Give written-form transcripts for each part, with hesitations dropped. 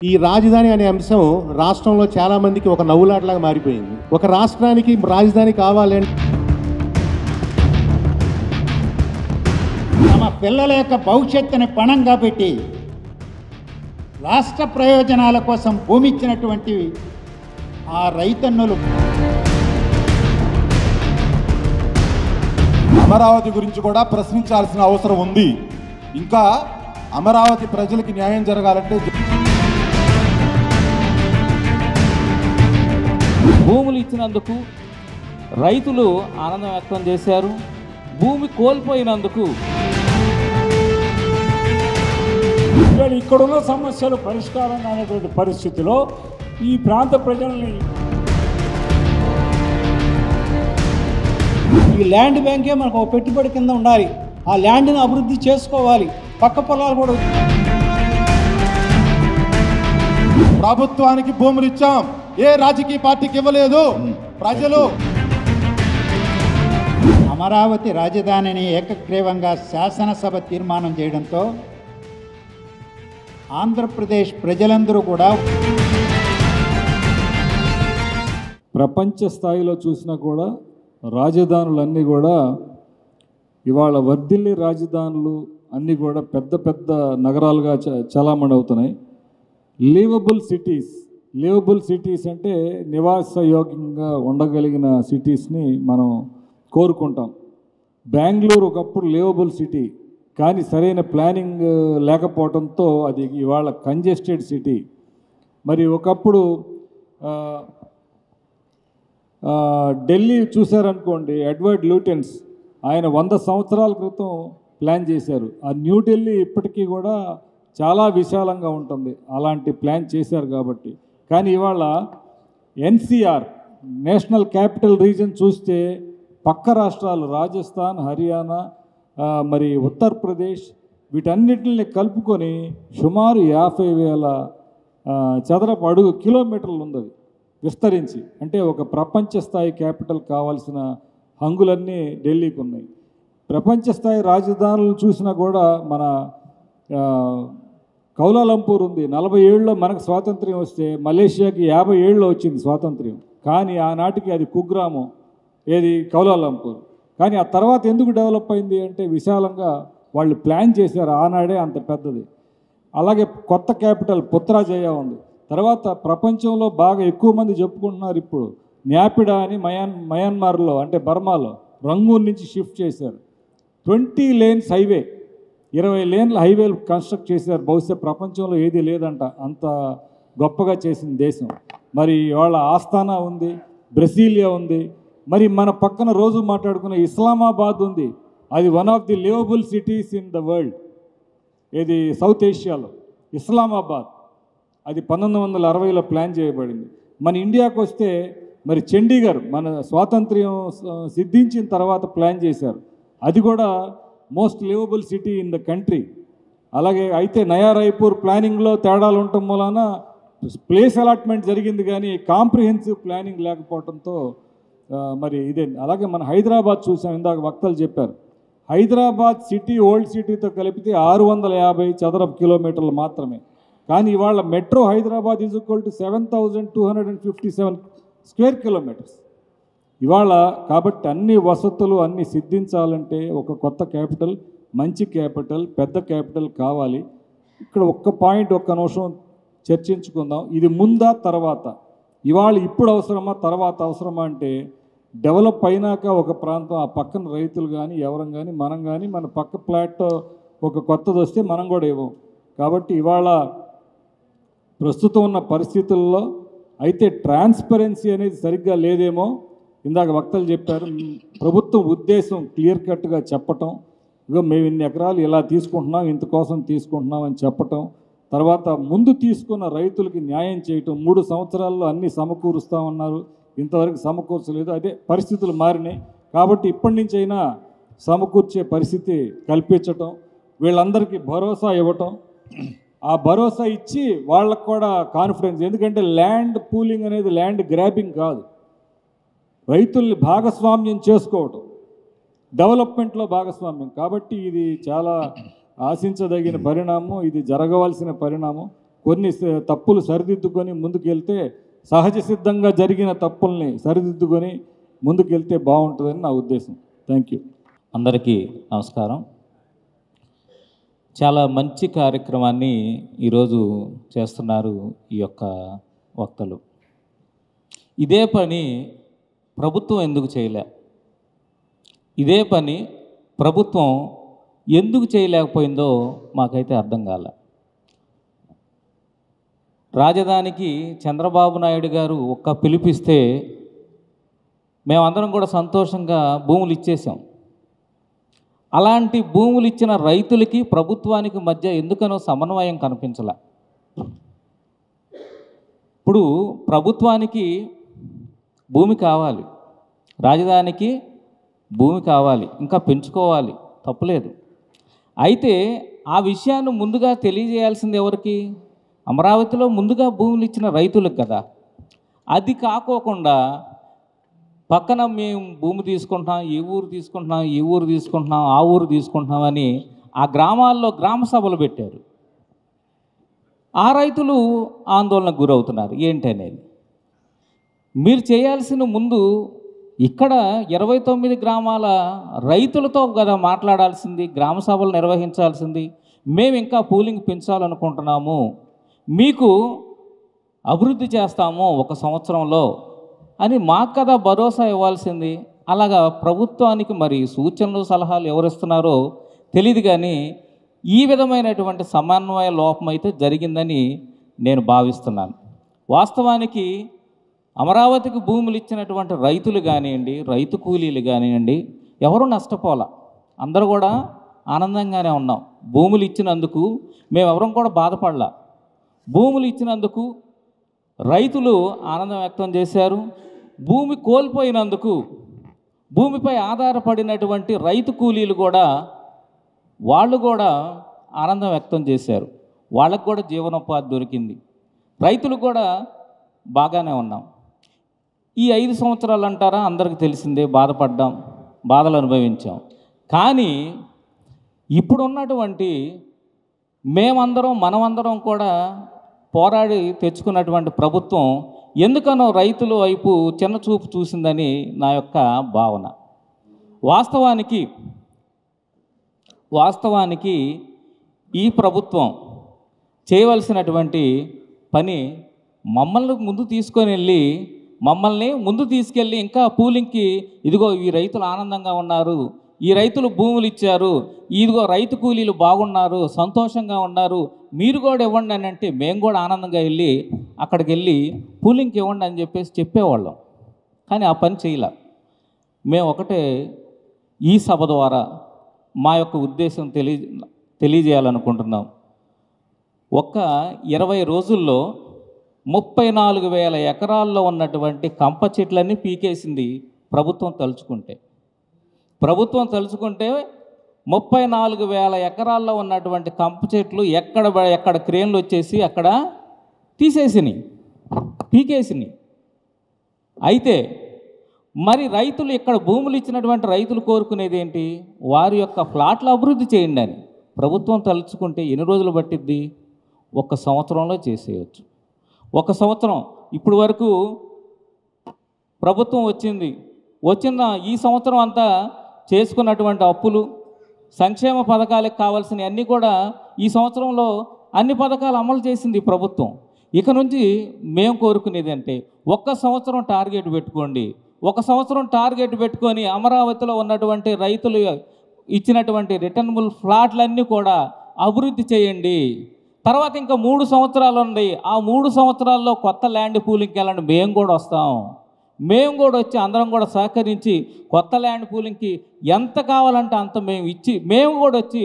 ఈ రాజధాని అనే అంశం రాష్ట్రంలో చాలా మందికి ఒక నవ్వులాటలాగా మారిపోయింది. ఒక రాష్ట్రానికి రాజధాని కావాలంటే తమ పిల్లల యొక్క భవిష్యత్తుని పణంగా పెట్టి రాష్ట్ర ప్రయోజనాల కోసం భూమి ఇచ్చినటువంటి ఆ రైతన్నులు అమరావతి గురించి కూడా ప్రశ్నించాల్సిన అవసరం ఉంది. ఇంకా అమరావతి ప్రజలకి న్యాయం జరగాలంటే భూములు ఇచ్చినందుకు రైతులు ఆనందం వ్యక్తం చేశారు. భూమి కోల్పోయినందుకు ఇక్కడున్న సమస్యలు పరిష్కారం కానటువంటి పరిస్థితిలో ఈ ప్రాంత ప్రజల్ని ఈ ల్యాండ్ బ్యాంకే మనకు ఒక పెట్టుబడి కింద ఉండాలి. ఆ ల్యాండ్ని అభివృద్ధి చేసుకోవాలి. పక్క పొలాలు కూడా ప్రభుత్వానికి భూములు ఇచ్చాం, ఏ రాజకీయ పార్టీకి ఇవ్వలేదు. ప్రజలు అమరావతి రాజధానిని ఏకగ్రీవంగా శాసనసభ తీర్మానం చేయడంతో ఆంధ్రప్రదేశ్ ప్రజలందరూ కూడా ప్రపంచ స్థాయిలో చూసినా కూడా రాజధానులన్నీ కూడా ఇవాళ వర్ధిల్లి రాజధానులు అన్నీ కూడా పెద్ద పెద్ద నగరాలుగా చలామణి అవుతున్నాయి. లివబుల్ సిటీస్ అంటే నివాసయోగ్యంగా ఉండగలిగిన సిటీస్ని మనం కోరుకుంటాం. బెంగళూరు ఒకప్పుడు లివబుల్ సిటీ, కానీ సరైన ప్లానింగ్ లేకపోవడంతో అది ఇవాళ కంజెస్టెడ్ సిటీ. మరి ఒకప్పుడు ఢిల్లీ చూశారనుకోండి, ఎడ్వర్డ్ లూటెన్స్ ఆయన 100 సంవత్సరాల క్రితం ప్లాన్ చేశారు. ఆ న్యూఢిల్లీ ఇప్పటికీ కూడా చాలా విశాలంగా ఉంటుంది, అలాంటి ప్లాన్ చేశారు కాబట్టి. కానీ ఇవాళ ఎన్సిఆర్ నేషనల్ క్యాపిటల్ రీజన్ చూస్తే పక్క రాష్ట్రాలు రాజస్థాన్, హర్యానా, మరి ఉత్తరప్రదేశ్ వీటన్నిటిని కలుపుకొని సుమారు 50,000 చదరపు అడుగు కిలోమీటర్లు ఉంది విస్తరించి. అంటే ఒక ప్రపంచ స్థాయి క్యాపిటల్ కావాల్సిన హంగులన్నీ ఢిల్లీకి ఉన్నాయి. ప్రపంచ స్థాయి రాజధానులు చూసినా కూడా మన కౌలాలంపూర్ ఉంది. 40 ఏళ్ళలో మనకు స్వాతంత్ర్యం వస్తే మలేషియాకి 50 ఏళ్ళలో వచ్చింది స్వాతంత్ర్యం. కానీ ఆనాటికి అది కుగ్రామం, ఏది కౌలాలంపూర్. కానీ ఆ తర్వాత ఎందుకు డెవలప్ అయింది అంటే విశాలంగా వాళ్ళు ప్లాన్ చేశారు, ఆనాడే అంత పెద్దది. అలాగే కొత్త క్యాపిటల్ పుత్రాజయ ఉంది. తర్వాత ప్రపంచంలో బాగా ఎక్కువ మంది చెప్పుకుంటున్నారు ఇప్పుడు న్యాపిడా అని మయన్మార్లో అంటే బర్మాలో రంగూన్ నుంచి షిఫ్ట్ చేశారు. 20 లేన్స్ హైవే, 20 లేన్ల హైవేలు కన్స్ట్రక్ట్ చేశారు. బహుశా ప్రపంచంలో ఏది లేదంట, అంత గొప్పగా చేసిన దేశం. మరి వాళ్ళ ఆస్థానా ఉంది, బ్రెసిలియా ఉంది. మరి మన పక్కన రోజు మాట్లాడుకున్న ఇస్లామాబాద్ ఉంది. అది one of the liveable cities in the world. ఇది సౌత్ ఏషియాలో ఇస్లామాబాద్. అది 1960లో ప్లాన్ చేయబడింది. మన ఇండియాకు వస్తే మరి చండీగఢ్ మన స్వాతంత్ర్యం సిద్ధించిన తర్వాత ప్లాన్ చేశారు. అది కూడా most liveable city in the country. అలాగే అయితే నయా రాయ్పూర్ ప్లానింగ్లో తేడాలు ఉండటం వలన ప్లేస్ అలాట్మెంట్ జరిగింది, కానీ కాంప్రిహెన్సివ్ ప్లానింగ్ లేకపోవడంతో మరి ఇదే. అలాగే మన హైదరాబాద్ చూసాం, ఇందాక వక్తలు చెప్పారు. హైదరాబాద్ సిటీ ఓల్డ్ సిటీతో కలిపితే 650 చదరపు కిలోమీటర్లు మాత్రమే. కానీ ఇవాళ metro Hyderabad is equal to 7,257 square kilometres ఇవాళ. కాబట్టి అన్ని వసతులు అన్నీ సిద్ధించాలంటే ఒక కొత్త క్యాపిటల్, మంచి క్యాపిటల్, పెద్ద క్యాపిటల్ కావాలి. ఇక్కడ ఒక్క పాయింట్, ఒక్క నిమిషం చర్చించుకుందాం. ఇది ముందా తర్వాత? ఇవాళ ఇప్పుడు అవసరమా, తర్వాత అవసరమా అంటే డెవలప్ అయినాక ఒక ప్రాంతం ఆ పక్కన రైతులు కానీ ఎవరం కానీ మనం కానీ మన పక్క ప్లాట్ ఒక కొత్తది వస్తే మనం కూడా ఇవ్వం. కాబట్టి ఇవాళ ప్రస్తుతం ఉన్న పరిస్థితుల్లో అయితే ట్రాన్స్పరెన్సీ అనేది సరిగ్గా లేదేమో. ఇందాక వక్తలు చెప్పారు, ప్రభుత్వం ఉద్దేశం క్లియర్ కట్గా చెప్పటం, ఇగో మేము ఇన్ని ఎకరాలు ఇలా తీసుకుంటున్నాం, ఇంత కోసం తీసుకుంటున్నాం అని చెప్పటం, తర్వాత ముందు తీసుకున్న రైతులకి న్యాయం చేయటం. 3 సంవత్సరాల్లో అన్నీ సమకూరుస్తామన్నారు, ఇంతవరకు సమకూర్చలేదు. అదే పరిస్థితులు మారినాయి కాబట్టి ఇప్పటి నుంచి అయినా సమకూర్చే పరిస్థితి కల్పించటం, వీళ్ళందరికీ భరోసా ఇవ్వటం. ఆ భరోసా ఇచ్చి వాళ్ళకు కూడా కాన్ఫిడెన్స్. ఎందుకంటే ల్యాండ్ పూలింగ్ అనేది ల్యాండ్ గ్రాబింగ్ కాదు, రైతుల్ని భాగస్వామ్యం చేసుకోవటం, డెవలప్మెంట్లో భాగస్వామ్యం. కాబట్టి ఇది చాలా ఆశించదగిన పరిణామం, ఇది జరగవలసిన పరిణామం. కొన్ని తప్పులు సరిదిద్దుకొని ముందుకెళ్తే సహజ సిద్ధంగా జరిగిన తప్పుల్ని సరిదిద్దుకొని ముందుకెళ్తే బాగుంటుందని నా ఉద్దేశం. Thank you. అందరికీ నమస్కారం. చాలా మంచి కార్యక్రమాన్ని ఈరోజు చేస్తున్నారు ఈ యొక్క వక్తలు. ఇదే పని ప్రభుత్వం ఎందుకు చేయలే? ఇదే పని ప్రభుత్వం ఎందుకు చేయలేకపోయిందో మాకైతే అర్థం కాలే. రాజధానికి చంద్రబాబు నాయుడు గారు ఒక్క పిలిపిస్తే మేమందరం కూడా సంతోషంగా భూములు ఇచ్చేసాం. అలాంటి భూములు ఇచ్చిన రైతులకి ప్రభుత్వానికి మధ్య ఎందుకనో సమన్వయం కనిపించలే. ఇప్పుడు ప్రభుత్వానికి భూమి కావాలి, రాజధానికి భూమి కావాలి, ఇంకా పెంచుకోవాలి, తప్పులేదు. అయితే ఆ విషయాన్ని ముందుగా తెలియజేయాల్సింది ఎవరికి? అమరావతిలో ముందుగా భూములు ఇచ్చిన రైతులకు కదా. అది కాకోకుండా పక్కన మేము భూమి తీసుకుంటున్నాం, ఈ ఊరు తీసుకుంటున్నాం, ఈ ఊరు తీసుకుంటున్నాం, ఆ ఊరు తీసుకుంటున్నామని ఆ గ్రామాల్లో గ్రామ సభలు పెట్టారు. ఆ రైతులు ఆందోళనకు గురవుతున్నారు. ఏంటి అనేది మీరు చేయాల్సిన ముందు ఇక్కడ 29 గ్రామాల రైతులతో కదా మాట్లాడాల్సింది, గ్రామ సభలు నిర్వహించాల్సింది. మేము ఇంకా పూలింగ్ పెంచాలనుకుంటున్నాము, మీకు అభివృద్ధి చేస్తాము 1 సంవత్సరంలో అని మాకు కదా భరోసా ఇవ్వాల్సింది. అలాగా ప్రభుత్వానికి మరి సూచనలు సలహాలు ఎవరిస్తున్నారో తెలియదు, కానీ ఈ విధమైనటువంటి సమన్వయ లోపం అయితే జరిగిందని నేను భావిస్తున్నాను. వాస్తవానికి అమరావతికి భూములు ఇచ్చినటువంటి రైతులు కానివ్వండి, రైతు కూలీలు కానివ్వండి, ఎవరు నష్టపోలా, అందరూ కూడా ఆనందంగానే ఉన్నాం. భూములు ఇచ్చినందుకు మేమెవరం కూడా బాధపడలా. భూములు ఇచ్చినందుకు రైతులు ఆనందం వ్యక్తం చేశారు. భూమి కోల్పోయినందుకు భూమిపై ఆధారపడినటువంటి రైతు కూలీలు కూడా వాళ్ళు కూడా ఆనందం వ్యక్తం చేశారు. వాళ్ళకు కూడా జీవనోపాధి దొరికింది. రైతులు కూడా బాగానే ఉన్నాం. ఈ 5 సంవత్సరాలు అంటారా, అందరికీ తెలిసిందే, బాధపడ్డాం, బాధలు అనుభవించాం. కానీ ఇప్పుడున్నటువంటి మనమందరం కూడా పోరాడి తెచ్చుకున్నటువంటి ప్రభుత్వం ఎందుకనో రైతుల వైపు చిన్న చూపు చూసిందని నా యొక్క భావన. వాస్తవానికి ఈ ప్రభుత్వం చేయవలసినటువంటి పని మమ్మల్ని ముందు తీసుకెళ్ళి ఇంకా పూలింగ్కి ఇదిగో ఈ రైతులు ఆనందంగా ఉన్నారు, ఈ రైతులు భూములు ఇచ్చారు, ఇదిగో రైతు కూలీలు బాగున్నారు, సంతోషంగా ఉన్నారు, మీరు కూడా ఇవ్వండి అని అంటే మేము కూడా ఆనందంగా అక్కడికి వెళ్ళి పూలింగ్కి ఇవ్వండి అని చెప్పేవాళ్ళం. కానీ ఆ పని చేయలే. మేము ఒకటే ఈ సభ ద్వారా మా యొక్క ఉద్దేశం తెలియజేయాలనుకుంటున్నాం. 20 రోజుల్లో 34,000 ఎకరాల్లో ఉన్నటువంటి కంప చెట్లన్నీ పీకేసింది ప్రభుత్వం తలుచుకుంటే. 34,000 ఎకరాల్లో ఉన్నటువంటి కంప చెట్లు ఎక్కడ క్రేన్లు వచ్చేసి అక్కడ పీకేసినాయి. అయితే మరి రైతులు ఇక్కడ భూములు ఇచ్చినటువంటి రైతులు కోరుకునేది ఏంటి? వారి యొక్క ఫ్లాట్లు అభివృద్ధి చేయండి అని. ప్రభుత్వం తలుచుకుంటే ఎన్ని రోజులు పట్టిద్ది? 1 సంవత్సరంలో చేసేయచ్చు. 1 సంవత్సరం ఇప్పుడు వరకు ప్రభుత్వం వచ్చిన ఈ సంవత్సరం అంతా చేసుకున్నటువంటి అప్పులు, సంక్షేమ పథకాలకు కావాల్సినవి అన్నీ కూడా ఈ సంవత్సరంలో అన్ని పథకాలు అమలు చేసింది ప్రభుత్వం. ఇక నుంచి మేము కోరుకునేది అంటే 1 సంవత్సరం టార్గెట్ పెట్టుకోండి. 1 సంవత్సరం టార్గెట్ పెట్టుకొని అమరావతిలో ఉన్నటువంటి రైతులు ఇచ్చినటువంటి రిటర్నబుల్ ఫ్లాట్లన్నీ కూడా అభివృద్ధి చేయండి. తర్వాత ఇంకా 3 సంవత్సరాలు ఉంది. ఆ 3 సంవత్సరాల్లో కొత్త ల్యాండ్ పూలింగ్కి వెళ్ళండి. మేము కూడా వస్తాం. మేము కూడా వచ్చి అందరం కూడా సహకరించి కొత్త ల్యాండ్ పూలింగ్కి ఎంత కావాలంటే అంత మేము కూడా వచ్చి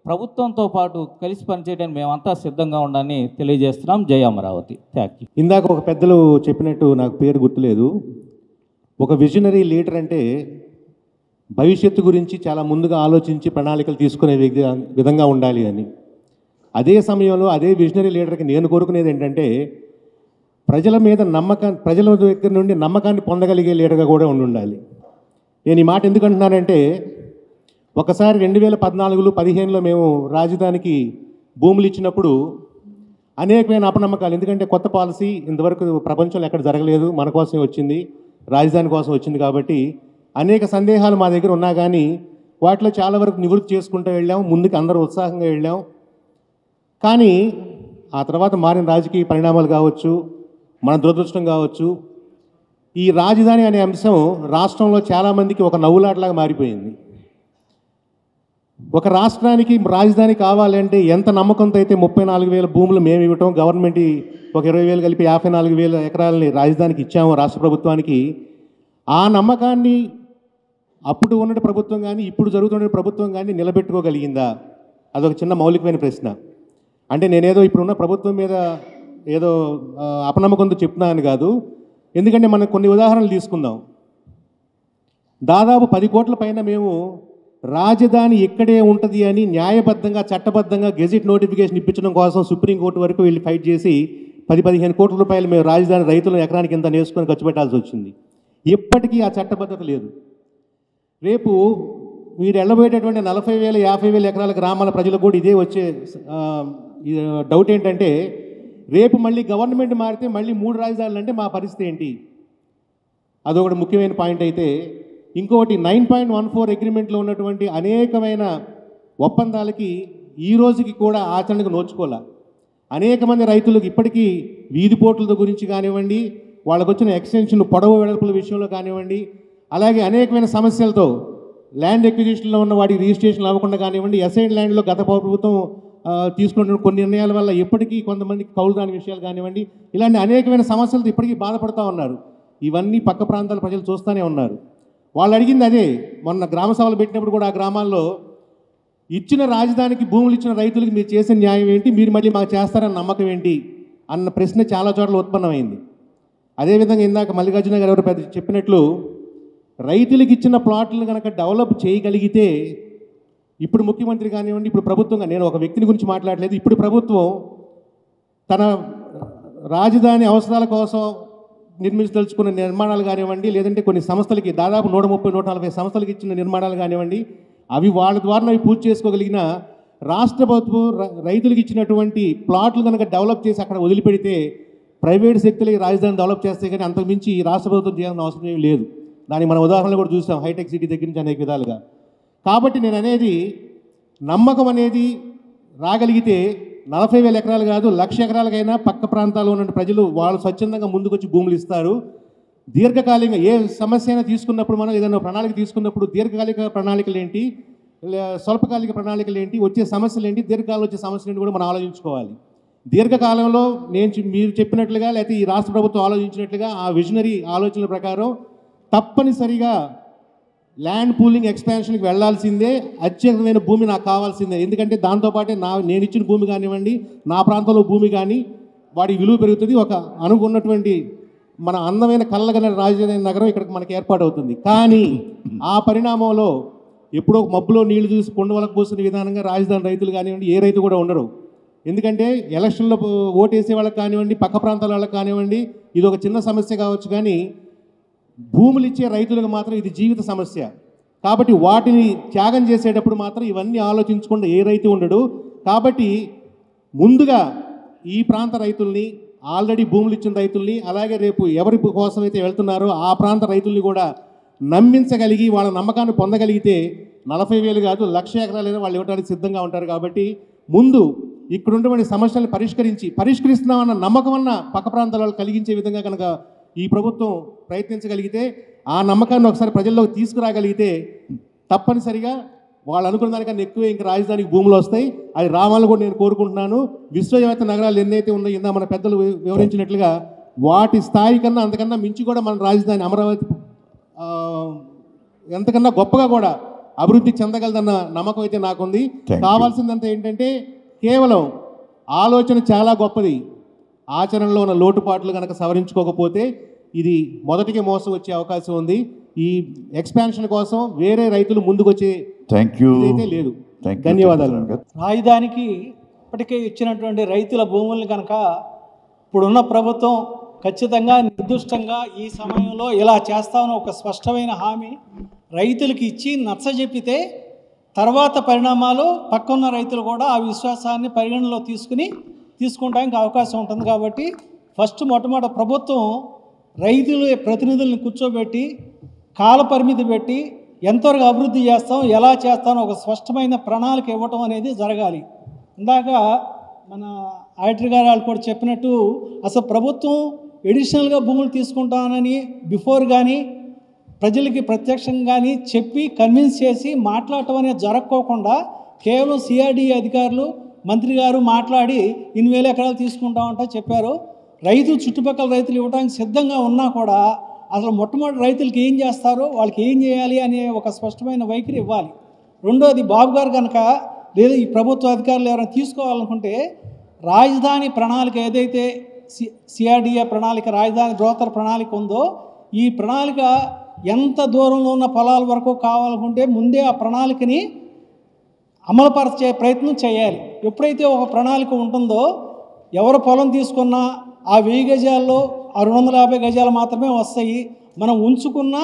ప్రభుత్వంతో పాటు కలిసి పనిచేయడానికి మేమంతా సిద్ధంగా ఉండాలని తెలియజేస్తున్నాం. జై అమరావతి. Thank you. ఇందాక ఒక పెద్దలు చెప్పినట్టు, నాకు పేరు గుర్తులేదు, ఒక విజనరీ లీడర్ అంటే భవిష్యత్తు గురించి చాలా ముందుగా ఆలోచించి ప్రణాళికలు తీసుకునే విధంగా ఉండాలి అని. అదే సమయంలో అదే విజనరీ లీడర్కి నేను కోరుకునేది ఏంటంటే ప్రజల దగ్గర నుండి నమ్మకాన్ని పొందగలిగే లీడర్గా కూడా ఉండాలి. నేను ఈ మాట ఎందుకు అంటున్నానంటే, ఒకసారి 2014-15లో మేము రాజధానికి భూములు ఇచ్చినప్పుడు అనేకమైన అపనమ్మకాలు. ఎందుకంటే కొత్త పాలసీ ఇంతవరకు ప్రపంచంలో ఎక్కడ జరగలేదు, మన కోసమే వచ్చింది, రాజధాని కోసం వచ్చింది. కాబట్టి అనేక సందేహాలు మా దగ్గర ఉన్నా కానీ వాటిలో చాలా వరకు నివృత్తి చేసుకుంటూ వెళ్ళాం, ముందుకు అందరూ ఉత్సాహంగా వెళ్ళాం. కానీ ఆ తర్వాత మారిన రాజకీయ పరిణామాలు కావచ్చు, మన దురదృష్టం కావచ్చు, ఈ రాజధాని అనే అంశం రాష్ట్రంలో చాలామందికి ఒక నవ్వులాటలాగా మారిపోయింది. ఒక రాష్ట్రానికి రాజధాని కావాలంటే ఎంత నమ్మకంతో అయితే 34,000 భూములు మేము ఇవ్వటం, గవర్నమెంట్ ఒక 20,000 కలిపి 54,000 ఎకరాలని రాజధానికి ఇచ్చాము రాష్ట్ర ప్రభుత్వానికి. ఆ నమ్మకాన్ని అప్పుడు ఉన్న ప్రభుత్వం కానీ ఇప్పుడు జరుగుతున్న ప్రభుత్వం కానీ నిలబెట్టుకోగలిగిందా? అదొక చిన్న మౌలికమైన ప్రశ్న. అంటే నేనేదో ఇప్పుడున్న ప్రభుత్వం మీద ఏదో అపనమ్మకంతో చెప్తున్నాను కాదు. ఎందుకంటే మనం కొన్ని ఉదాహరణలు తీసుకుందాం. దాదాపు 10 కోట్ల పైన మేము రాజధాని ఇక్కడే ఉంటుంది అని న్యాయబద్ధంగా చట్టబద్ధంగా గెజిట్ నోటిఫికేషన్ ఇప్పించడం కోసం సుప్రీంకోర్టు వరకు వెళ్ళి ఫైట్ చేసి 10-15 కోట్ల రూపాయలు మేము రాజధాని రైతులను ఎకరానికి ఎంత నేర్చుకొని ఖర్చు పెట్టాల్సి వచ్చింది. ఇప్పటికీ ఆ చట్టబద్ధత లేదు. రేపు మీరు వెళ్ళబోయేటటువంటి 40,000, 50,000 ఎకరాల గ్రామాల ప్రజలకు కూడా ఇదే వచ్చే డౌట్ ఏంటంటే, రేపు మళ్ళీ గవర్నమెంట్ మారితే మళ్ళీ 3 రాజధానులు అంటే మా పరిస్థితి ఏంటి? అదొకటి ముఖ్యమైన పాయింట్. అయితే ఇంకొకటి 9.14 అగ్రిమెంట్లో ఉన్నటువంటి అనేకమైన ఒప్పందాలకి ఈ రోజుకి కూడా ఆచరణకు నోచుకోలే. అనేక మంది రైతులకు ఇప్పటికీ వీధి పోట్ల గురించి కానివ్వండి, వాళ్ళకు వచ్చిన ఎక్స్టెన్షన్ పొడవు వెడల్పుల విషయంలో కానివ్వండి, అలాగే అనేకమైన సమస్యలతో ల్యాండ్ ఎక్విజిషన్లో ఉన్న వాటికి రిజిస్ట్రేషన్ అవ్వకుండా కానివ్వండి, అసైన్ ల్యాండ్లో గత ప్రభుత్వం తీసుకున్న కొన్ని నిర్ణయాల వల్ల ఇప్పటికీ కొంతమందికి కౌలు రాని విషయాలు కానివ్వండి, ఇలాంటి అనేకమైన సమస్యలతో ఇప్పటికీ బాధపడుతూ ఉన్నారు. ఇవన్నీ పక్క ప్రాంతాల ప్రజలు చూస్తూనే ఉన్నారు. వాళ్ళు అడిగింది అదే. మొన్న గ్రామ సభలు పెట్టినప్పుడు కూడా ఆ గ్రామాల్లో ఇచ్చిన రాజధానికి భూములు ఇచ్చిన రైతులకు మీరు చేసే న్యాయం ఏంటి, మీరు మళ్ళీ మాకు చేస్తారన్న నమ్మకం ఏంటి అన్న ప్రశ్న చాలా చోట్ల ఉత్పన్నమైంది. అదేవిధంగా ఇందాక మల్లికార్జున గారు ఎవరు పెద్ద చెప్పినట్లు రైతులకు ఇచ్చిన ప్లాట్లను కనుక డెవలప్ చేయగలిగితే, ఇప్పుడు ముఖ్యమంత్రి కానివ్వండి, ఇప్పుడు ప్రభుత్వంగా, నేను ఒక వ్యక్తిని గురించి మాట్లాడలేదు, ఇప్పుడు ప్రభుత్వం తన రాజధాని అవసరాల కోసం నిర్మించదలుచుకున్న నిర్మాణాలు కానివ్వండి, లేదంటే కొన్ని సంస్థలకి దాదాపు 130-140 సంస్థలకి ఇచ్చిన నిర్మాణాలు కానివ్వండి, అవి వాళ్ళ ద్వారా అవి పూర్తి చేసుకోగలిగిన రాష్ట్ర ప్రభుత్వం రైతులకు ఇచ్చినటువంటి ప్లాట్లు కనుక డెవలప్ చేసి అక్కడ వదిలిపెడితే ప్రైవేట్ శక్తులకి రాజధాని డెవలప్ చేస్తే కానీ అంతకుమించి ఈ రాష్ట్ర ప్రభుత్వం చేయాల్సిన అవసరం ఏమి లేదు. దానికి మన ఉదాహరణలు కూడా చూసాం, హైటెక్ సిటీ దగ్గర నుంచి అనేక విధాలుగా. కాబట్టి నేను అనేది నమ్మకం అనేది రాగలిగితే 40,000 ఎకరాలు కాదు, 1,00,000 ఎకరాలకైనా పక్క ప్రాంతాల్లో ఉన్న ప్రజలు వాళ్ళు స్వచ్ఛందంగా ముందుకొచ్చి భూములు ఇస్తారు. దీర్ఘకాలికంగా ఏ సమస్య అయినా తీసుకున్నప్పుడు, మనం ఏదైనా ప్రణాళిక తీసుకున్నప్పుడు దీర్ఘకాలిక ప్రణాళికలు ఏంటి, స్వల్పకాలిక ప్రణాళికలు ఏంటి, వచ్చే సమస్యలు ఏంటి, దీర్ఘకాలంలో వచ్చే సమస్యలు ఏంటి కూడా మనం ఆలోచించుకోవాలి. దీర్ఘకాలంలో మీరు చెప్పినట్లుగా లేకపోతే ఈ రాష్ట్ర ప్రభుత్వం ఆలోచించినట్లుగా ఆ విజనరీ ఆలోచనల ప్రకారం తప్పనిసరిగా ల్యాండ్ పూలింగ్ ఎక్స్పాన్షన్కి వెళ్లాల్సిందే. అత్యధికమైన భూమి నాకు కావాల్సిందే. ఎందుకంటే దాంతోపాటే నేను ఇచ్చిన భూమి కానివ్వండి, నా ప్రాంతంలో భూమి కానీ వాడి విలువ పెరుగుతుంది. ఒక అనుకున్నటువంటి మన అందమైన కళ్ళగల రాజధాని నగరం ఇక్కడ మనకి ఏర్పాటు అవుతుంది. కానీ ఆ పరిణామంలో ఎప్పుడో మబ్బులో నీళ్లు చూసి కొండవలకు పోసిన విధానంగా రాజధాని రైతులు కానివ్వండి, ఏ రైతు కూడా ఉండరు. ఎందుకంటే ఎలక్షన్లో ఓటేసే వాళ్ళకి కానివ్వండి, పక్క ప్రాంతాల వాళ్ళకి కానివ్వండి, ఇది ఒక చిన్న సమస్య కావచ్చు, కానీ భూములు ఇచ్చే రైతులకు మాత్రం ఇది జీవిత సమస్య. కాబట్టి వాటిని త్యాగం చేసేటప్పుడు మాత్రం ఇవన్నీ ఆలోచించకుండా ఏ రైతు ఉండడు. కాబట్టి ముందుగా ఈ ప్రాంత రైతుల్ని, ఆల్రెడీ భూములు ఇచ్చిన రైతుల్ని, అలాగే రేపు ఎవరి కోసమైతే వెళ్తున్నారో ఆ ప్రాంత రైతుల్ని కూడా నమ్మించగలిగి వాళ్ళ నమ్మకాన్ని పొందగలిగితే 40,000 కాదు 1,00,000 ఎకరాలైనా వాళ్ళు ఇవ్వడానికి సిద్ధంగా ఉంటారు. కాబట్టి ముందు ఇక్కడ ఉన్నటువంటి సమస్యలను పరిష్కరిస్తున్నామన్న నమ్మకం అన్న పక్క ప్రాంతాల వాళ్ళు కలిగించే విధంగా కనుక ఈ ప్రభుత్వం ప్రయత్నించగలిగితే, ఆ నమ్మకాన్ని ఒకసారి ప్రజల్లోకి తీసుకురాగలిగితే తప్పనిసరిగా వాళ్ళు అనుకున్న దానికన్నా ఎక్కువే ఇంకా రాజధానికి భూములు వస్తాయి. అది రావాలని కూడా నేను కోరుకుంటున్నాను. విశ్వవ్యాప్త నగరాలు ఎన్నైతే ఉన్నాయో ఇందా మన పెద్దలు వివరించినట్లుగా వాటి స్థాయి కన్నా అంతకన్నా మించి కూడా మన రాజధాని అమరావతి ఎంతకన్నా గొప్పగా కూడా అభివృద్ధి చెందగలదన్న నమ్మకం అయితే నాకుంది. కావాల్సిందంతా ఏంటంటే కేవలం ఆలోచన చాలా గొప్పది, ఆచరణలో ఉన్న లోటుపాట్లు కనుక సవరించుకోకపోతే ఇది మొదటికే మోసం వచ్చే అవకాశం ఉంది. ఈ ఎక్స్పాన్షన్ కోసం వేరే రైతులు ముందుకు వచ్చే అయితే లేదు. ధన్యవాదాలు. రాజధానికి ఇప్పటికే ఇచ్చినటువంటి రైతుల భూముల్ని కనుక ఇప్పుడున్న ప్రభుత్వం ఖచ్చితంగా నిర్దిష్టంగా ఈ సమయంలో ఇలా చేస్తామని ఒక స్పష్టమైన హామీ రైతులకి ఇచ్చి నచ్చజెప్పితే తర్వాత పరిణామాలు పక్కన్న రైతులు కూడా ఆ విశ్వాసాన్ని పరిగణలో తీసుకుని తీసుకుంటానికి అవకాశం ఉంటుంది. కాబట్టి మొట్టమొదటి ప్రభుత్వం రైతుల ప్రతినిధులను కూర్చోబెట్టి కాల పరిమితి పెట్టి ఎంతవరకు అభివృద్ధి చేస్తాం, ఎలా చేస్తాం ఒక స్పష్టమైన ప్రణాళిక ఇవ్వటం అనేది జరగాలి. ఇందాక మన ఆడిటర్ గారు వాళ్ళు కూడా చెప్పినట్టు అసలు ప్రభుత్వం ఎడిషనల్గా భూములు తీసుకుంటానని బిఫోర్ కానీ ప్రజలకి ప్రత్యక్షంగా కానీ చెప్పి కన్విన్స్ చేసి మాట్లాడటం అనేది జరగకోకుండా కేవలం సిఆర్డీ అధికారులు మంత్రి గారు మాట్లాడి 8,000 ఎకరాలు తీసుకుంటామంటే చెప్పారు. చుట్టుపక్కల రైతులు ఇవ్వడానికి సిద్ధంగా ఉన్నా కూడా అసలు మొట్టమొదటి రైతులకి ఏం చేస్తారో వాళ్ళకి ఏం చేయాలి అనే ఒక స్పష్టమైన వైఖరి ఇవ్వాలి. రెండోది బాబు గారు కనుక లేదా ఈ ప్రభుత్వ అధికారులు ఎవరైనా తీసుకోవాలనుకుంటే రాజధాని ప్రణాళిక ఏదైతే సిఆర్డీఏ ప్రణాళిక రాజధాని బృహత్తర ప్రణాళిక ఉందో ఈ ప్రణాళిక ఎంత దూరంలో ఉన్న పొలాల వరకు కావాలనుకుంటే ముందే ఆ ప్రణాళికని అమలుపరిచే ప్రయత్నం చేయాలి. ఎప్పుడైతే ఒక ప్రణాళిక ఉంటుందో ఎవరు పొలం తీసుకున్నా ఆ 1000 గజాల్లో ఆ 250 గజాలు మాత్రమే వస్తాయి. మనం ఉంచుకున్నా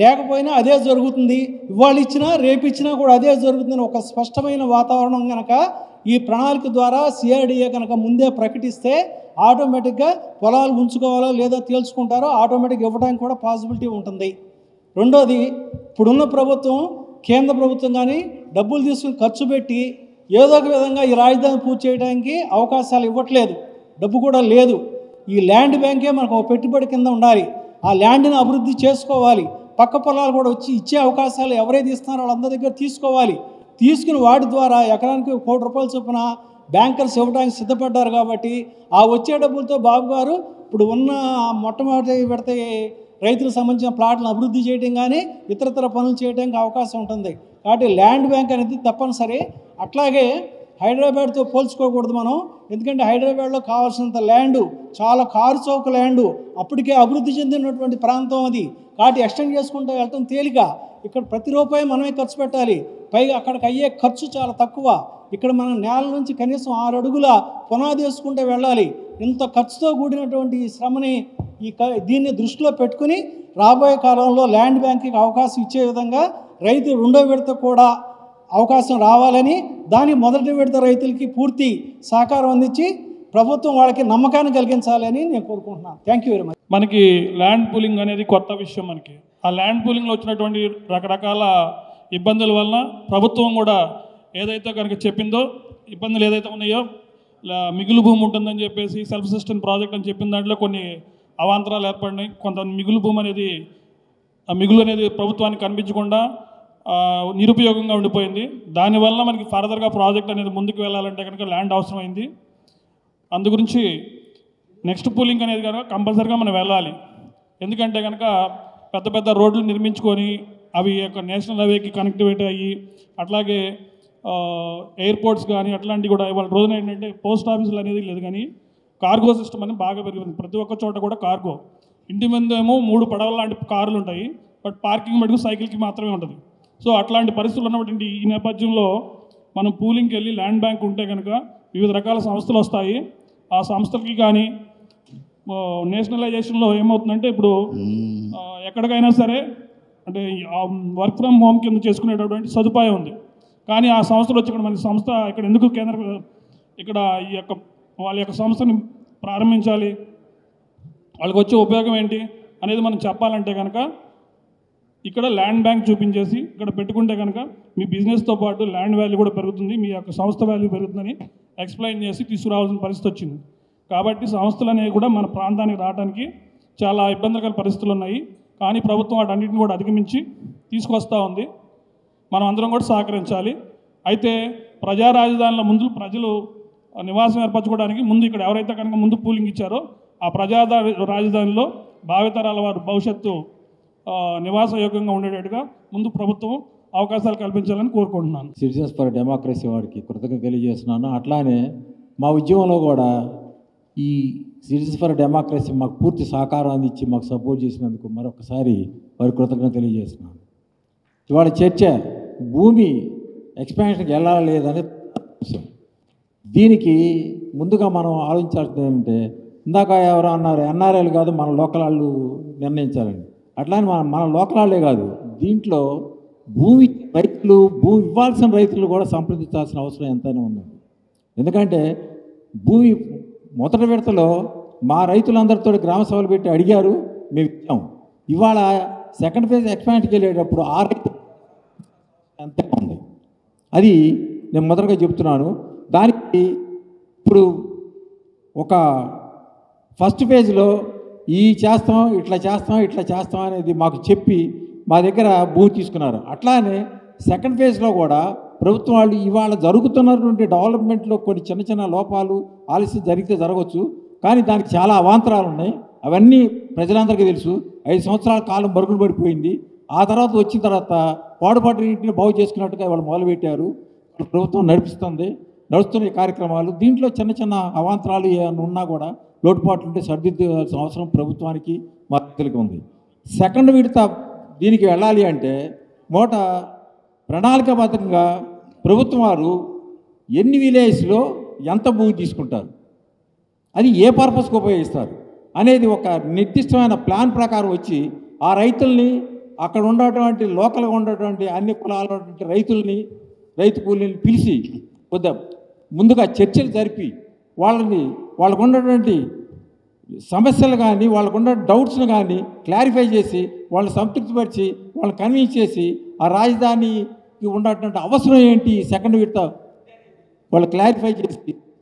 లేకపోయినా అదే జరుగుతుంది, ఇవాళ ఇచ్చినా రేపు ఇచ్చినా కూడా అదే జరుగుతుందని ఒక స్పష్టమైన వాతావరణం కనుక ఈ ప్రణాళిక ద్వారా సిఆర్డీఏ కనుక ముందే ప్రకటిస్తే ఆటోమేటిక్గా పొలాలు ఉంచుకోవాలో లేదా తేల్చుకుంటారో ఆటోమేటిక్గా ఇవ్వడానికి కూడా పాసిబిలిటీ ఉంటుంది. రెండోది ఇప్పుడున్న ప్రభుత్వం కేంద్ర ప్రభుత్వం కానీ డబ్బులు తీసుకుని ఖర్చు పెట్టి ఏదో ఒక విధంగా ఈ రాజధాని పూర్తి చేయడానికి అవకాశాలు ఇవ్వట్లేదు, డబ్బు కూడా లేదు. ఈ ల్యాండ్ బ్యాంకే మనకు ఒక పెట్టుబడి కింద ఉండాలి, ఆ ల్యాండ్ని అభివృద్ధి చేసుకోవాలి. పక్క పొలాలు కూడా వచ్చి ఇచ్చే అవకాశాలు ఎవరైతే ఇస్తున్నారో వాళ్ళందరి దగ్గర తీసుకోవాలి. తీసుకుని వాటి ద్వారా ఎకరానికి ₹1 కోటి చొప్పున బ్యాంకర్స్ ఇవ్వడానికి సిద్ధపడ్డారు. కాబట్టి ఆ వచ్చే డబ్బులతో బాబు గారు ఇప్పుడు ఉన్న మొట్టమొదటి విడత రైతులకు సంబంధించిన ప్లాట్లను అభివృద్ధి చేయడం కానీ ఇతరతర పనులు చేయడానికి అవకాశం ఉంటుంది. కాబట్టి ల్యాండ్ బ్యాంక్ అనేది తప్పనిసరి. అట్లాగే హైదరాబాద్తో పోల్చుకోకూడదు మనం, ఎందుకంటే హైదరాబాద్లో కావాల్సినంత ల్యాండు చాలా కారు చౌక ల్యాండు, అప్పటికే అభివృద్ధి చెందినటువంటి ప్రాంతం అది. కాబట్టి ఎక్స్టెండ్ చేసుకుంటూ వెళ్ళటం తేలిక. ఇక్కడ ప్రతి రూపాయి మనమే ఖర్చు పెట్టాలి, పైగా అక్కడికి అయ్యే ఖర్చు చాలా తక్కువ. ఇక్కడ మనం నేల నుంచి కనీసం 6 అడుగుల పునాది వేసుకుంటూ వెళ్ళాలి. ఇంత ఖర్చుతో కూడినటువంటి ఈ శ్రమని దీన్ని దృష్టిలో పెట్టుకుని రాబోయే కాలంలో ల్యాండ్ బ్యాంకింగ్ అవకాశం ఇచ్చే విధంగా రైతు 2వ విడత కూడా అవకాశం రావాలని, దాని మొదటి విడత రైతులకి పూర్తి సహకారం అందించి ప్రభుత్వం వాళ్ళకి నమ్మకాన్ని కలిగించాలని నేను కోరుకుంటున్నాను. Thank you very much. మనకి ల్యాండ్ పూలింగ్ అనేది కొత్త విషయం. మనకి ఆ ల్యాండ్ పూలింగ్లో వచ్చినటువంటి రకరకాల ఇబ్బందుల వలన ప్రభుత్వం కూడా ఏదైతే కనుక చెప్పిందో ఇబ్బందులు ఏదైతే ఉన్నాయో మిగులు భూమి ఉంటుందని చెప్పేసి సెల్ఫ్ సస్టైన్ ప్రాజెక్ట్ అని చెప్పిన దాంట్లో కొన్ని అవాంతరాలు ఏర్పడినాయి. కొంత మిగులు భూమి అనేది ఆ మిగులు అనేది ప్రభుత్వానికి కనిపించకుండా నిరుపయోగంగా ఉండిపోయింది. దానివల్ల మనకి ఫర్దర్గా ప్రాజెక్ట్ అనేది ముందుకు వెళ్ళాలంటే కనుక ల్యాండ్ అవసరమైంది. అందు గురించి నెక్స్ట్ పూలింగ్ అనేది కనుక కంపల్సరీగా మనం వెళ్ళాలి. ఎందుకంటే కనుక పెద్ద పెద్ద రోడ్లు నిర్మించుకొని అవి యొక్క నేషనల్ హైవేకి కనెక్టివిటీ అయ్యి అట్లాగే ఎయిర్పోర్ట్స్ కానీ అట్లాంటివి కూడా ఇవాళ రోజున ఏంటంటే పోస్ట్ ఆఫీసులు అనేది లేదు, కానీ కార్గో సిస్టమ్ అనేది బాగా పెరిగింది. ప్రతి ఒక్క చోట కూడా కార్గో, ఇంటి ముందు ఏమో 3 పడవల లాంటి కార్లు ఉంటాయి, బట్ పార్కింగ్ మటుకు సైకిల్కి మాత్రమే ఉంటుంది. సో అట్లాంటి పరిస్థితులు ఉన్నటువంటి ఈ నేపథ్యంలో మనం పూలింగ్కి వెళ్ళి ల్యాండ్ బ్యాంక్ ఉంటే కనుక వివిధ రకాల సంస్థలు వస్తాయి. ఆ సంస్థలకి కానీ నేషనలైజేషన్లో ఏమవుతుందంటే ఇప్పుడు ఎక్కడికైనా సరే అంటే వర్క్ ఫ్రమ్ హోమ్ కింద చేసుకునేటటువంటి సదుపాయం ఉంది. కానీ ఆ సంస్థలు వచ్చి ఇక్కడ మన సంస్థ ఇక్కడ ఎందుకు ఇక్కడ ఈ యొక్క వాళ్ళ యొక్క సంస్థని ప్రారంభించాలి, వాళ్ళకి వచ్చే ఉపయోగం ఏంటి అనేది మనం చెప్పాలంటే కనుక ఇక్కడ ల్యాండ్ బ్యాంక్ చూపించేసి ఇక్కడ పెట్టుకుంటే కనుక మీ బిజినెస్తో పాటు ల్యాండ్ వాల్యూ కూడా పెరుగుతుంది, మీ యొక్క సంస్థ వాల్యూ పెరుగుతుందని ఎక్స్ప్లెయిన్ చేసి తీసుకురావాల్సిన పరిస్థితి వచ్చింది. కాబట్టి సంస్థలు అనేవి కూడా మన ప్రాంతానికి రావడానికి చాలా ఇబ్బందికర పరిస్థితులు ఉన్నాయి. కానీ ప్రభుత్వం వాటన్నిటిని కూడా అధిగమించి తీసుకొస్తూ ఉంది. మనం అందరం కూడా సహకరించాలి. అయితే ప్రజా రాజధానిలో ముందు ప్రజలు నివాసం ఏర్పరచుకోవడానికి ముందు ఇక్కడ ఎవరైతే కనుక ముందు పూలింగ్ ఇచ్చారో ఆ ప్రజా రాజధానిలో భావితరాల వారు భవిష్యత్తు నివాసయోగ్యంగా ఉండేటట్టుగా ముందు ప్రభుత్వం అవకాశాలు కల్పించాలని కోరుకుంటున్నాను. సిటిజన్స్ ఫర్ డెమోక్రసీ వారికి కృతజ్ఞత తెలియజేస్తున్నాను. అట్లానే మా ఉద్యమంలో కూడా ఈ సిటిజన్స్ ఫర్ డెమోక్రసీ మాకు పూర్తి సహకారం అందించి మాకు సపోర్ట్ చేసినందుకు మరొకసారి వారికి కృతజ్ఞత తెలియజేస్తున్నాను. ఇవాళ చర్చ భూమి ఎక్స్పాన్షన్కి వెళ్ళాలా లేదనే విషయం. దీనికి ముందుగా మనం ఆలోచించాల్సింది ఏంటంటే ఇందాక ఎవరు అన్నారు ఎన్ఆర్ఐలు కాదు మన లోకల్ వాళ్ళు నిర్ణయించాలండి. అట్లానే మన లోకల్ వాళ్ళే కాదు, దీంట్లో భూమి ఇవ్వాల్సిన రైతులు కూడా సంప్రదించాల్సిన అవసరం ఎంతైనా ఉంది. ఎందుకంటే భూమి మొదటి విడతలో మా రైతులందరితో గ్రామ సభలు పెట్టి అడిగారు, మేము ఇచ్చాం. ఇవాళ సెకండ్ ఫేజ్ ఎక్స్పాండ్కి వెళ్ళేటప్పుడు ఆ రైతు అంతే ఉంది. అది నేను మొదటగా చెప్తున్నాను. దానికి ఇప్పుడు ఒక ఫస్ట్ ఫేజ్లో ఈ చేస్తాం, ఇట్లా చేస్తాం, ఇట్లా చేస్తాం అనేది మాకు చెప్పి మా దగ్గర భూమి తీసుకున్నారు. అట్లానే సెకండ్ ఫేజ్లో కూడా ప్రభుత్వం వాళ్ళు ఇవాళ జరుగుతున్నటువంటి డెవలప్మెంట్లో కొన్ని చిన్న చిన్న లోపాలు ఆలస్యం జరిగితే జరగవచ్చు, కానీ దానికి చాలా అవాంతరాలు ఉన్నాయి. అవన్నీ ప్రజలందరికీ తెలుసు. 5 సంవత్సరాల కాలం మరుగున పడిపోయింది. ఆ తర్వాత వచ్చిన తర్వాత పాడుపడిన ఇంటిని బాగు చేసుకున్నట్టుగా వాళ్ళు మొదలుపెట్టారు. ప్రభుత్వం నడుస్తున్న ఈ కార్యక్రమాలు. దీంట్లో చిన్న చిన్న అవాంతరాలు ఏమైనా ఉన్నా కూడా లోటుపాట్లు ఉంటే సరిదిద్దాల్సిన అవసరం ప్రభుత్వానికి మా రైతులకి ఉంది. సెకండ్ విడత దీనికి వెళ్ళాలి అంటే మొదట ప్రణాళికాబద్ధంగా ప్రభుత్వం వారు ఎన్ని విలేజ్లో ఎంత భూమి తీసుకుంటారు, అది ఏ పర్పస్కి ఉపయోగిస్తారు అనేది ఒక నిర్దిష్టమైన ప్లాన్ ప్రకారం వచ్చి ఆ రైతుల్ని, అక్కడ ఉన్నటువంటి లోకల్గా ఉన్నటువంటి అన్ని కులాల రైతుల్ని, రైతు కూలీని పిలిచి ముందుగా చర్చలు జరిపి వాళ్ళకు ఉన్నటువంటి సమస్యలు కానీ, వాళ్ళకు ఉన్న డౌట్స్ని కానీ క్లారిఫై చేసి, వాళ్ళని సంతృప్తిపరిచి, వాళ్ళని కన్విన్స్ చేసి ఆ రాజధానికి ఉన్నటువంటి అవసరం ఏంటి సెకండ్ విడత వాళ్ళు క్లారిఫై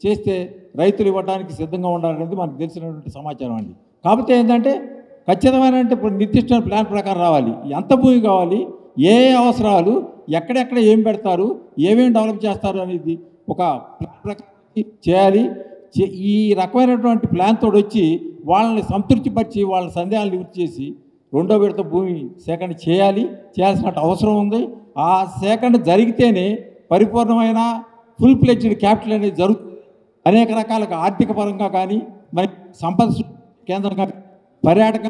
చేస్తే రైతులు ఇవ్వడానికి సిద్ధంగా ఉండాలనేది మనకు తెలిసినటువంటి సమాచారం అండి. కాకపోతే ఏంటంటే ఖచ్చితమైన ఇప్పుడు నిర్దిష్టమైన ప్లాన్ ప్రకారం రావాలి. ఎంత భూమి కావాలి, ఏ అవసరాలు, ఎక్కడెక్కడ ఏం పెడతారు, ఏమేమి డెవలప్ చేస్తారు అనేది ఒక ప్లాన్ ప్రకారం చేయాలి. ఈ రకమైనటువంటి ప్లాన్ తోడు వచ్చి వాళ్ళని సంతృప్తిపరిచి వాళ్ళ సందేహాలు నివృత్తి చేసి రెండో విడత భూమి సేకరణ చేయాల్సిన అవసరం ఉంది. ఆ సేకరణ జరిగితేనే పరిపూర్ణమైన ఫుల్ ప్లెడ్జ్డ్ క్యాపిటల్ అనేది జరుగుతుంది. అనేక రకాలుగా ఆర్థిక పరంగా కానీ, మరి సంపద కేంద్రంగా, పర్యాటక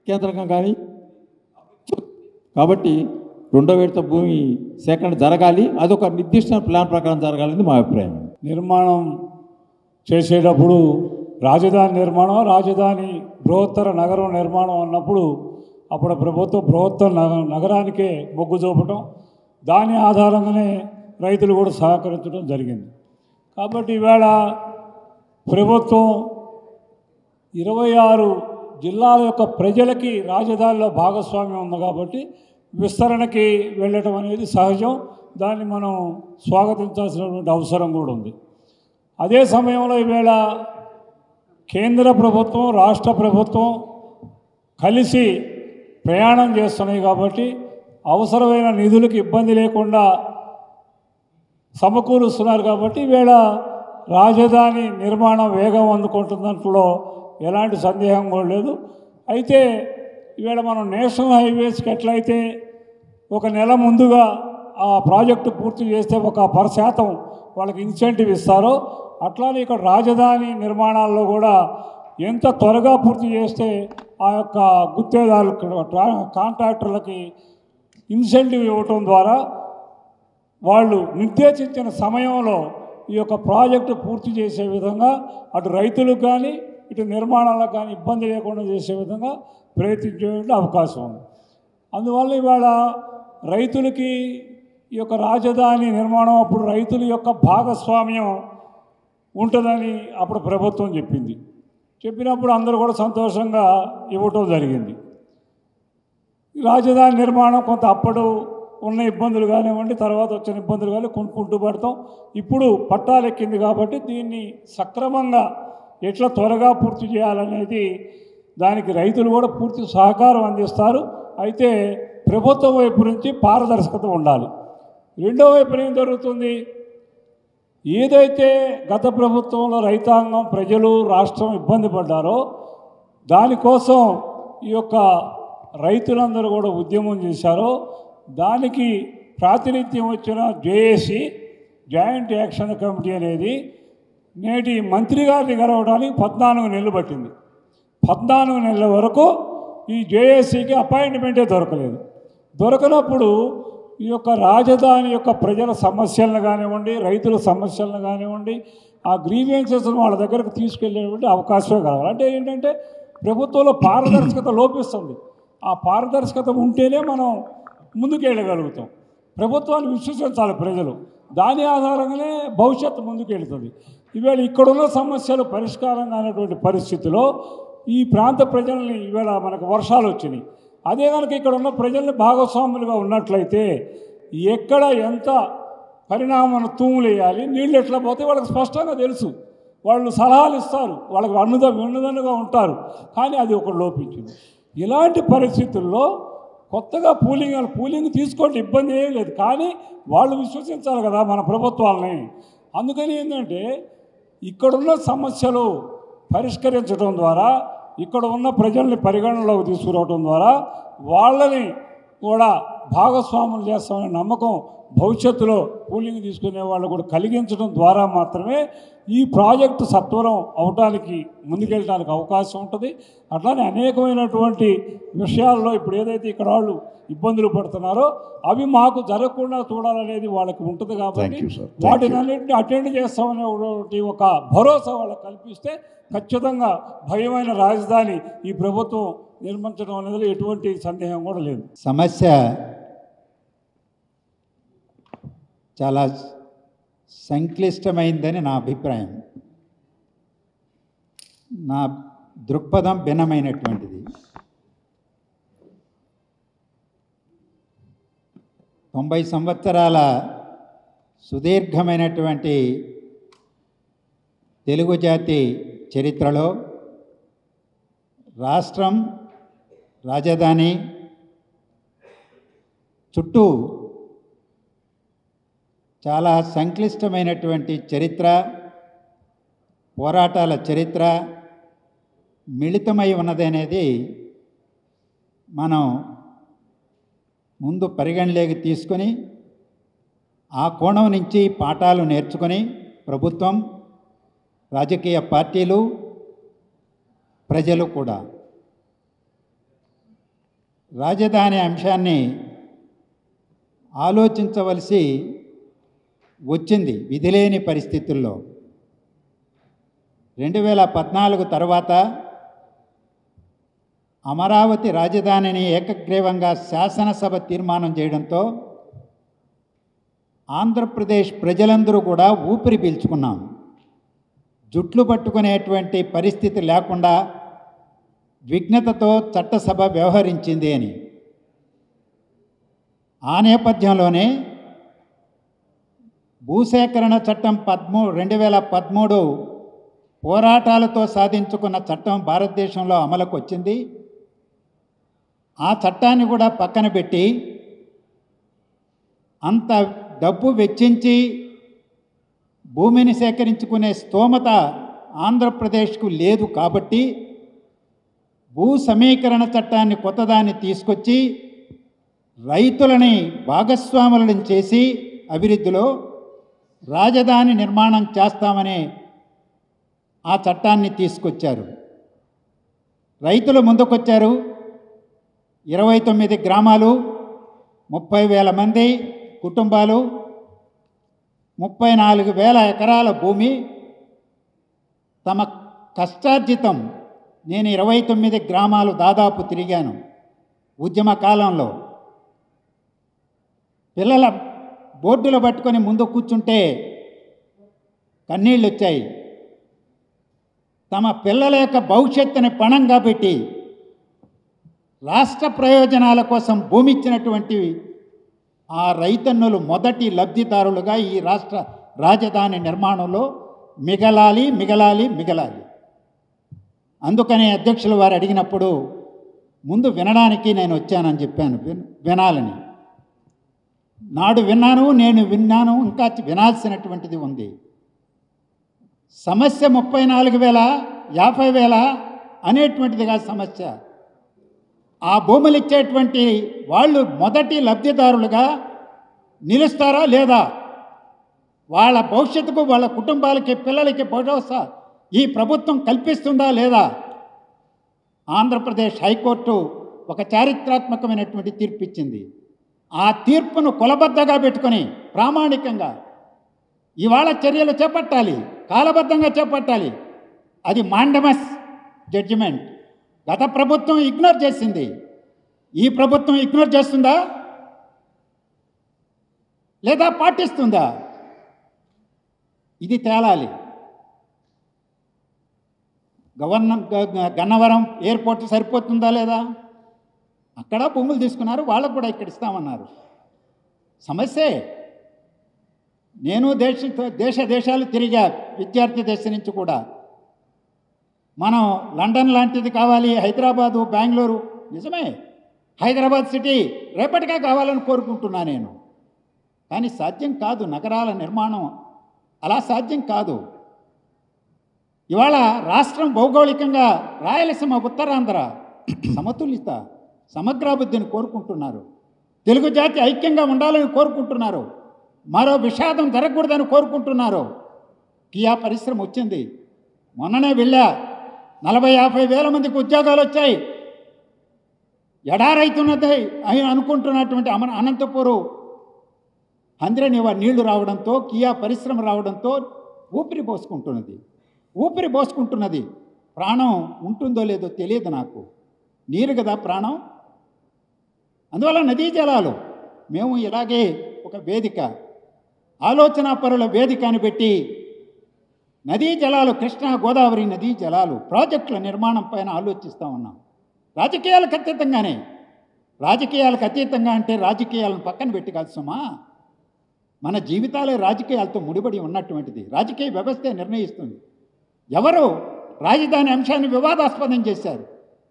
కేంద్రంగా కానీ. కాబట్టి రెండో విడత భూమి సేకరణ జరగాలి. అదొక నిర్దిష్ట ప్లాన్ ప్రకారం జరగాలని మా అభిప్రాయం. నిర్మాణం చేసేటప్పుడు రాజధాని నిర్మాణం, రాజధాని బృహత్తర నగరం నిర్మాణం అన్నప్పుడు అప్పుడు ప్రభుత్వం బృహత్తర నగరానికే మొగ్గు చూపటం, దాని ఆధారంగానే రైతులు కూడా సహకరించడం జరిగింది. కాబట్టి ఈవేళ ప్రభుత్వం 26 జిల్లాల యొక్క ప్రజలకి రాజధానిలో భాగస్వామ్యం ఉంది కాబట్టి విస్తరణకి వెళ్ళటం అనేది సహజం. దాన్ని మనం స్వాగతించాల్సినటువంటి అవసరం కూడా ఉంది. అదే సమయంలో ఈవేళ కేంద్ర ప్రభుత్వం, రాష్ట్ర ప్రభుత్వం కలిసి ప్రయాణం చేస్తున్నాయి కాబట్టి అవసరమైన నిధులకు ఇబ్బంది లేకుండా సమకూరుస్తున్నారు కాబట్టి ఈవేళ రాజధాని నిర్మాణం వేగం అందుకుంటున్నట్లో ఎలాంటి సందేహం కూడా లేదు. అయితే ఈవేళ మనం నేషనల్ హైవేస్కి ఎట్లయితే ఒక నెల ముందుగా ఆ ప్రాజెక్టు పూర్తి చేస్తే ఒక 10% వాళ్ళకి ఇన్సెంటివ్ ఇస్తారో, అట్లానే ఇక్కడ రాజధాని నిర్మాణాల్లో కూడా ఎంత త్వరగా పూర్తి చేస్తే ఆ యొక్క గుత్తేదారులకు, కాంట్రాక్టర్లకి ఇన్సెంటివ్ ఇవ్వటం ద్వారా వాళ్ళు నిర్దేశించిన సమయంలో ఈ యొక్క ప్రాజెక్టు పూర్తి చేసే విధంగా అటు రైతులకు కానీ ఇటు నిర్మాణాలకు కానీ ఇబ్బంది లేకుండా చేసే విధంగా ప్రయత్నించే అవకాశం ఉంది. అందువల్ల ఇవాళ రైతులకి ఈ యొక్క రాజధాని నిర్మాణం అప్పుడు రైతుల యొక్క భాగస్వామ్యం ఉంటుందని అప్పుడు ప్రభుత్వం చెప్పినప్పుడు అందరూ కూడా సంతోషంగా ఇవ్వటం జరిగింది. రాజధాని నిర్మాణం కొంత అప్పుడు ఉన్న ఇబ్బందులు కానివ్వండి, తర్వాత వచ్చిన ఇబ్బందులు కానీ కొనుక్కుంటూ పడతాం. ఇప్పుడు పట్టాలెక్కింది కాబట్టి దీన్ని సక్రమంగా ఎట్లా త్వరగా పూర్తి చేయాలనేది దానికి రైతులు కూడా పూర్తి సహకారం అందిస్తారు. అయితే ప్రభుత్వం వైపు నుంచి పారదర్శకత ఉండాలి. రెండో వైపున ఏం జరుగుతుంది, ఏదైతే గత ప్రభుత్వంలో రైతాంగం, ప్రజలు, రాష్ట్రం ఇబ్బంది పడ్డారో దానికోసం ఈ యొక్క రైతులందరూ కూడా ఉద్యమం చేశారో దానికి ప్రాతినిధ్యం వచ్చిన జేఏసీ, జాయింట్ యాక్షన్ కమిటీ అనేది నేటి మంత్రి గారిని గెలవడానికి 14 నెలలు పట్టింది. 14 నెలల వరకు ఈ జేఏసీకి అపాయింట్మెంటే దొరకనప్పుడు ఈ యొక్క రాజధాని యొక్క ప్రజల సమస్యలను కానివ్వండి, రైతుల సమస్యలను కానివ్వండి, ఆ గ్రీవెన్సెస్ను వాళ్ళ దగ్గరకు తీసుకెళ్ళేటువంటి అవకాశమే కలగాలి. అంటే ఏంటంటే ప్రభుత్వంలో పారదర్శకత లోపిస్తుంది. ఆ పారదర్శకత ఉంటేనే మనం ముందుకెళ్ళగలుగుతాం. ప్రభుత్వాన్ని విశ్వసించాలి ప్రజలు, దాని ఆధారంగానే భవిష్యత్తు ముందుకెళ్తుంది. ఈవేళ ఇక్కడున్న సమస్యలు పరిష్కారం కానటువంటి పరిస్థితిలో ఈ ప్రాంత ప్రజల్ని ఈవేళ మనకు వర్షాలు వచ్చినాయి. అదే కనుక ఇక్కడ ఉన్న ప్రజల్ని భాగస్వాములుగా ఉన్నట్లయితే ఎక్కడ ఎంత పరిణామం తూములు వేయాలి, నీళ్ళు ఎట్లా పోతే వాళ్ళకి స్పష్టంగా తెలుసు. వాళ్ళు సలహాలు ఇస్తారు, వాళ్ళకి వెన్నుదన్నుగా ఉంటారు. కానీ అది ఒకటి లోపించింది. ఇలాంటి పరిస్థితుల్లో కొత్తగా పూలింగ్ తీసుకోండి, ఇబ్బంది ఏం లేదు. కానీ వాళ్ళు విశ్వసించాలి కదా మన ప్రభుత్వాలని. అందుకని ఏంటంటే ఇక్కడున్న సమస్యలు పరిష్కరించడం ద్వారా, ఇక్కడ ఉన్న ప్రజల్ని పరిగణనలోకి తీసుకురావడం ద్వారా వాళ్ళని కూడా భాగస్వాములు చేస్తామనే నమ్మకం భవిష్యత్తులో పూలింగ్ తీసుకునే వాళ్ళు కూడా కలిగించడం ద్వారా మాత్రమే ఈ ప్రాజెక్టు సత్వరం అవడానికి ముందుకెళ్ళడానికి అవకాశం ఉంటుంది. అట్లానే అనేకమైనటువంటి విషయాల్లో ఇప్పుడు ఏదైతే ఇక్కడ వాళ్ళు ఇబ్బందులు పడుతున్నారో అవి మాకు జరగకుండా చూడాలనేది వాళ్ళకి ఉంటుంది. కాబట్టి వాటిని అన్నింటినీ అటెండ్ చేస్తామనే ఒక భరోసా వాళ్ళకి కల్పిస్తే ఖచ్చితంగా భయమైన రాజధాని ఈ ప్రభుత్వం నిర్మించడం అనేది ఎటువంటి సందేహం కూడా లేదు. సమస్య చాలా సంక్లిష్టమైందని నా అభిప్రాయం. నా దృక్పథం భిన్నమైనటువంటిది. 90 సంవత్సరాల సుదీర్ఘమైనటువంటి తెలుగు జాతి చరిత్రలో రాష్ట్రం, రాజధాని చుట్టూ చాలా సంక్లిష్టమైనటువంటి చరిత్ర, పోరాటాల చరిత్ర మిళితమై ఉన్నదనేది మనం ముందు పరిగణలోకి తీసుకొని ఆ కోణం నుంచి పాఠాలు నేర్చుకొని ప్రభుత్వం, రాజకీయ పార్టీలు, ప్రజలు కూడా రాజధాని అంశాన్ని ఆలోచించవలసి వచ్చింది విధిలేని పరిస్థితుల్లో. 2014 తర్వాత అమరావతి రాజధానిని ఏకగ్రీవంగా శాసనసభ తీర్మానం చేయడంతో ఆంధ్రప్రదేశ్ ప్రజలందరూ కూడా ఊపిరి పీల్చుకున్నాం. జుట్లు పట్టుకునేటువంటి పరిస్థితి లేకుండా విఘ్నతతో చట్టసభ వ్యవహరించింది అని. ఆ నేపథ్యంలోనే భూసేకరణ చట్టం 2013 పోరాటాలతో సాధించుకున్న చట్టం భారతదేశంలో అమలుకు వచ్చింది. ఆ చట్టాన్ని కూడా పక్కన పెట్టి అంత డబ్బు వెచ్చించి భూమిని సేకరించుకునే స్తోమత ఆంధ్రప్రదేశ్కు లేదు. కాబట్టి భూ సమీకరణ చట్టాన్ని కొత్తదాన్ని తీసుకొచ్చి రైతులని భాగస్వాములను చేసి అభివృద్ధిలో రాజధాని నిర్మాణం చేస్తామని ఆ చట్టాన్ని తీసుకొచ్చారు. రైతులు ముందుకొచ్చారు. 29 గ్రామాలు, 30,000 మంది కుటుంబాలు, 34,000 ఎకరాల భూమి తమ కష్టార్జితం. నేను 29 గ్రామాలు దాదాపు తిరిగాను ఉద్యమ కాలంలో. పిల్లల బోర్డులు పట్టుకొని ముందు కూర్చుంటే కన్నీళ్ళు వచ్చాయి. తమ పిల్లల యొక్క భవిష్యత్తుని పణంగా పెట్టి రాష్ట్ర ప్రయోజనాల కోసం భూమి ఇచ్చినటువంటి ఆ రైతన్నులు మొదటి లబ్ధిదారులుగా ఈ రాష్ట్ర రాజధాని నిర్మాణంలో మిగలాలి. అందుకనే అధ్యక్షుల వారు అడిగినప్పుడు ముందు వినడానికి నేను వచ్చానని చెప్పాను. వినాలని నాడు విన్నాను, నేను విన్నాను, ఇంకా వినాల్సినటువంటిది ఉంది. సమస్య 34,000, 50,000 అనేటువంటిదిగా సమస్య. ఆ భూములు ఇచ్చేటువంటి వాళ్ళు మొదటి లబ్ధిదారులుగా నిలుస్తారా లేదా? వాళ్ళ భవిష్యత్తుకు, వాళ్ళ కుటుంబాలకి, పిల్లలకి భరోసా ఈ ప్రభుత్వం కల్పిస్తుందా లేదా? ఆంధ్రప్రదేశ్ హైకోర్టు ఒక చారిత్రాత్మకమైనటువంటి తీర్పు ఇచ్చింది. ఆ తీర్పును కొలబద్దగా పెట్టుకొని ప్రామాణికంగా ఇవాళ చర్యలు చేపట్టాలి, కాలబద్ధంగా చేపట్టాలి. అది మాండమస్ జడ్జిమెంట్. గత ప్రభుత్వం ఇగ్నోర్ చేసింది. ఈ ప్రభుత్వం ఇగ్నోర్ చేస్తుందా లేదా పాటిస్తుందా? ఇది తేలాలి. గన్నవరం ఎయిర్పోర్ట్ సరిపోతుందా లేదా? అక్కడ భూములు తీసుకున్నారు, వాళ్ళకు కూడా ఇక్కడ ఇస్తామన్నారు. సమస్యే. నేను దేశాలు తిరిగా, విద్యార్థి దశ నుంచి కూడా. మనం లండన్ లాంటిది కావాలి, హైదరాబాదు, బెంగళూరు. నిజమే, హైదరాబాద్ సిటీ రేపటిగా కావాలని కోరుకుంటున్నా నేను. కానీ సాధ్యం కాదు. నగరాల నిర్మాణం అలా సాధ్యం కాదు. ఇవాళ రాష్ట్రం భౌగోళికంగా రాయలసీమ, ఉత్తరాంధ్ర సమతుల్యత, సమగ్రాభివృద్ధిని కోరుకుంటున్నారు. తెలుగు జాతి ఐక్యంగా ఉండాలని కోరుకుంటున్నారు. మరో విషాదం జరగకూడదని కోరుకుంటున్నారు. కియా పరిశ్రమ వచ్చింది, మొన్ననే వెళ్ళా. 40-50 వేల మందికి ఉద్యోగాలు వచ్చాయి. ఎడారైతున్నది అని అనుకుంటున్నటువంటి అనంతపూరు హంద్రనివా నీళ్లు రావడంతో, కియా పరిశ్రమ రావడంతో ఊపిరి పోసుకుంటున్నది. ప్రాణం ఉంటుందో లేదో తెలియదు నాకు. నీరు కదా ప్రాణం. అందువల్ల నదీ జలాలు మేము ఇలాగే ఒక వేదిక, ఆలోచనా పరుల వేదిక అని పెట్టి నదీ జలాలు, కృష్ణా గోదావరి నదీ జలాలు ప్రాజెక్టుల నిర్మాణం పైన ఆలోచిస్తూ ఉన్నాం. రాజకీయాలకు అతీతంగా అంటే రాజకీయాలను పక్కన పెట్టి కాదు సుమా. మన జీవితాలే రాజకీయాలతో ముడిపడి ఉన్నటువంటిది. రాజకీయ వ్యవస్థే నిర్ణయిస్తుంది. ఎవరు రాజధాని అంశాన్ని వివాదాస్పదం చేశారు?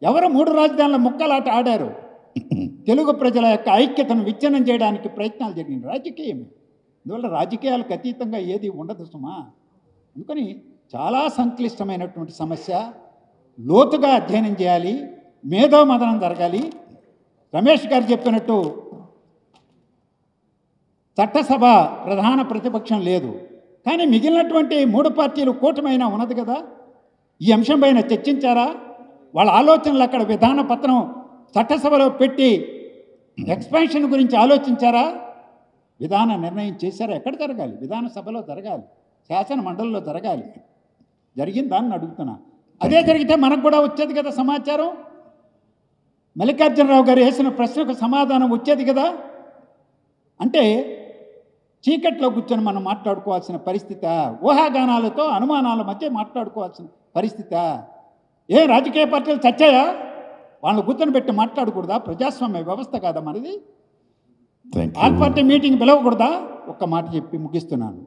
ఎవరు 3 రాజధానుల ముక్కలాట ఆడారు? తెలుగు ప్రజల యొక్క ఐక్యతను విచ్ఛిన్నం చేయడానికి ప్రయత్నాలు జరిగిన రాజకీయమే. అందువల్ల రాజకీయాలకు అతీతంగా ఏది ఉండదు సుమా. అందుకని చాలా సంక్లిష్టమైనటువంటి సమస్య. లోతుగా అధ్యయనం చేయాలి, మేధోమథనం జరగాలి. రమేష్ గారు చెప్పినట్టు చట్టసభ ప్రధాన ప్రతిపక్షం లేదు, కానీ మిగిలినటువంటి 3 పార్టీలు కూటమైనా ఉన్నది కదా. ఈ అంశం పైన చర్చించారా? వాళ్ళ ఆలోచనలు అక్కడ విధాన పత్రం చట్టసభలో పెట్టి ఎక్స్పాన్షన్ గురించి ఆలోచించారా? విధాన నిర్ణయం చేశారా? ఎక్కడ జరగాలి? విధానసభలో జరగాలి, శాసన మండలిలో జరగాలి. జరిగిందాన్ని అడుగుతున్నా. అదే జరిగితే మనకు కూడా వచ్చేది కదా సమాచారం. మల్లికార్జునరావు గారు వేసిన ప్రశ్నకు సమాధానం వచ్చేది కదా. అంటే చీకట్లో కూర్చొని మనం మాట్లాడుకోవాల్సిన పరిస్థితి, ఊహాగానాలతో అనుమానాల మధ్య మాట్లాడుకోవాల్సిన పరిస్థితి. రాజకీయ పార్టీలు చచ్చాయా? వాళ్ళని కూర్చొని పెట్టి మాట్లాడకూడదా? ప్రజాస్వామ్య వ్యవస్థ కాదా మనది? ఆల్ పార్టీ మీటింగ్ పిలవకూడదా? ఒక్క మాట చెప్పి ముగిస్తున్నాను.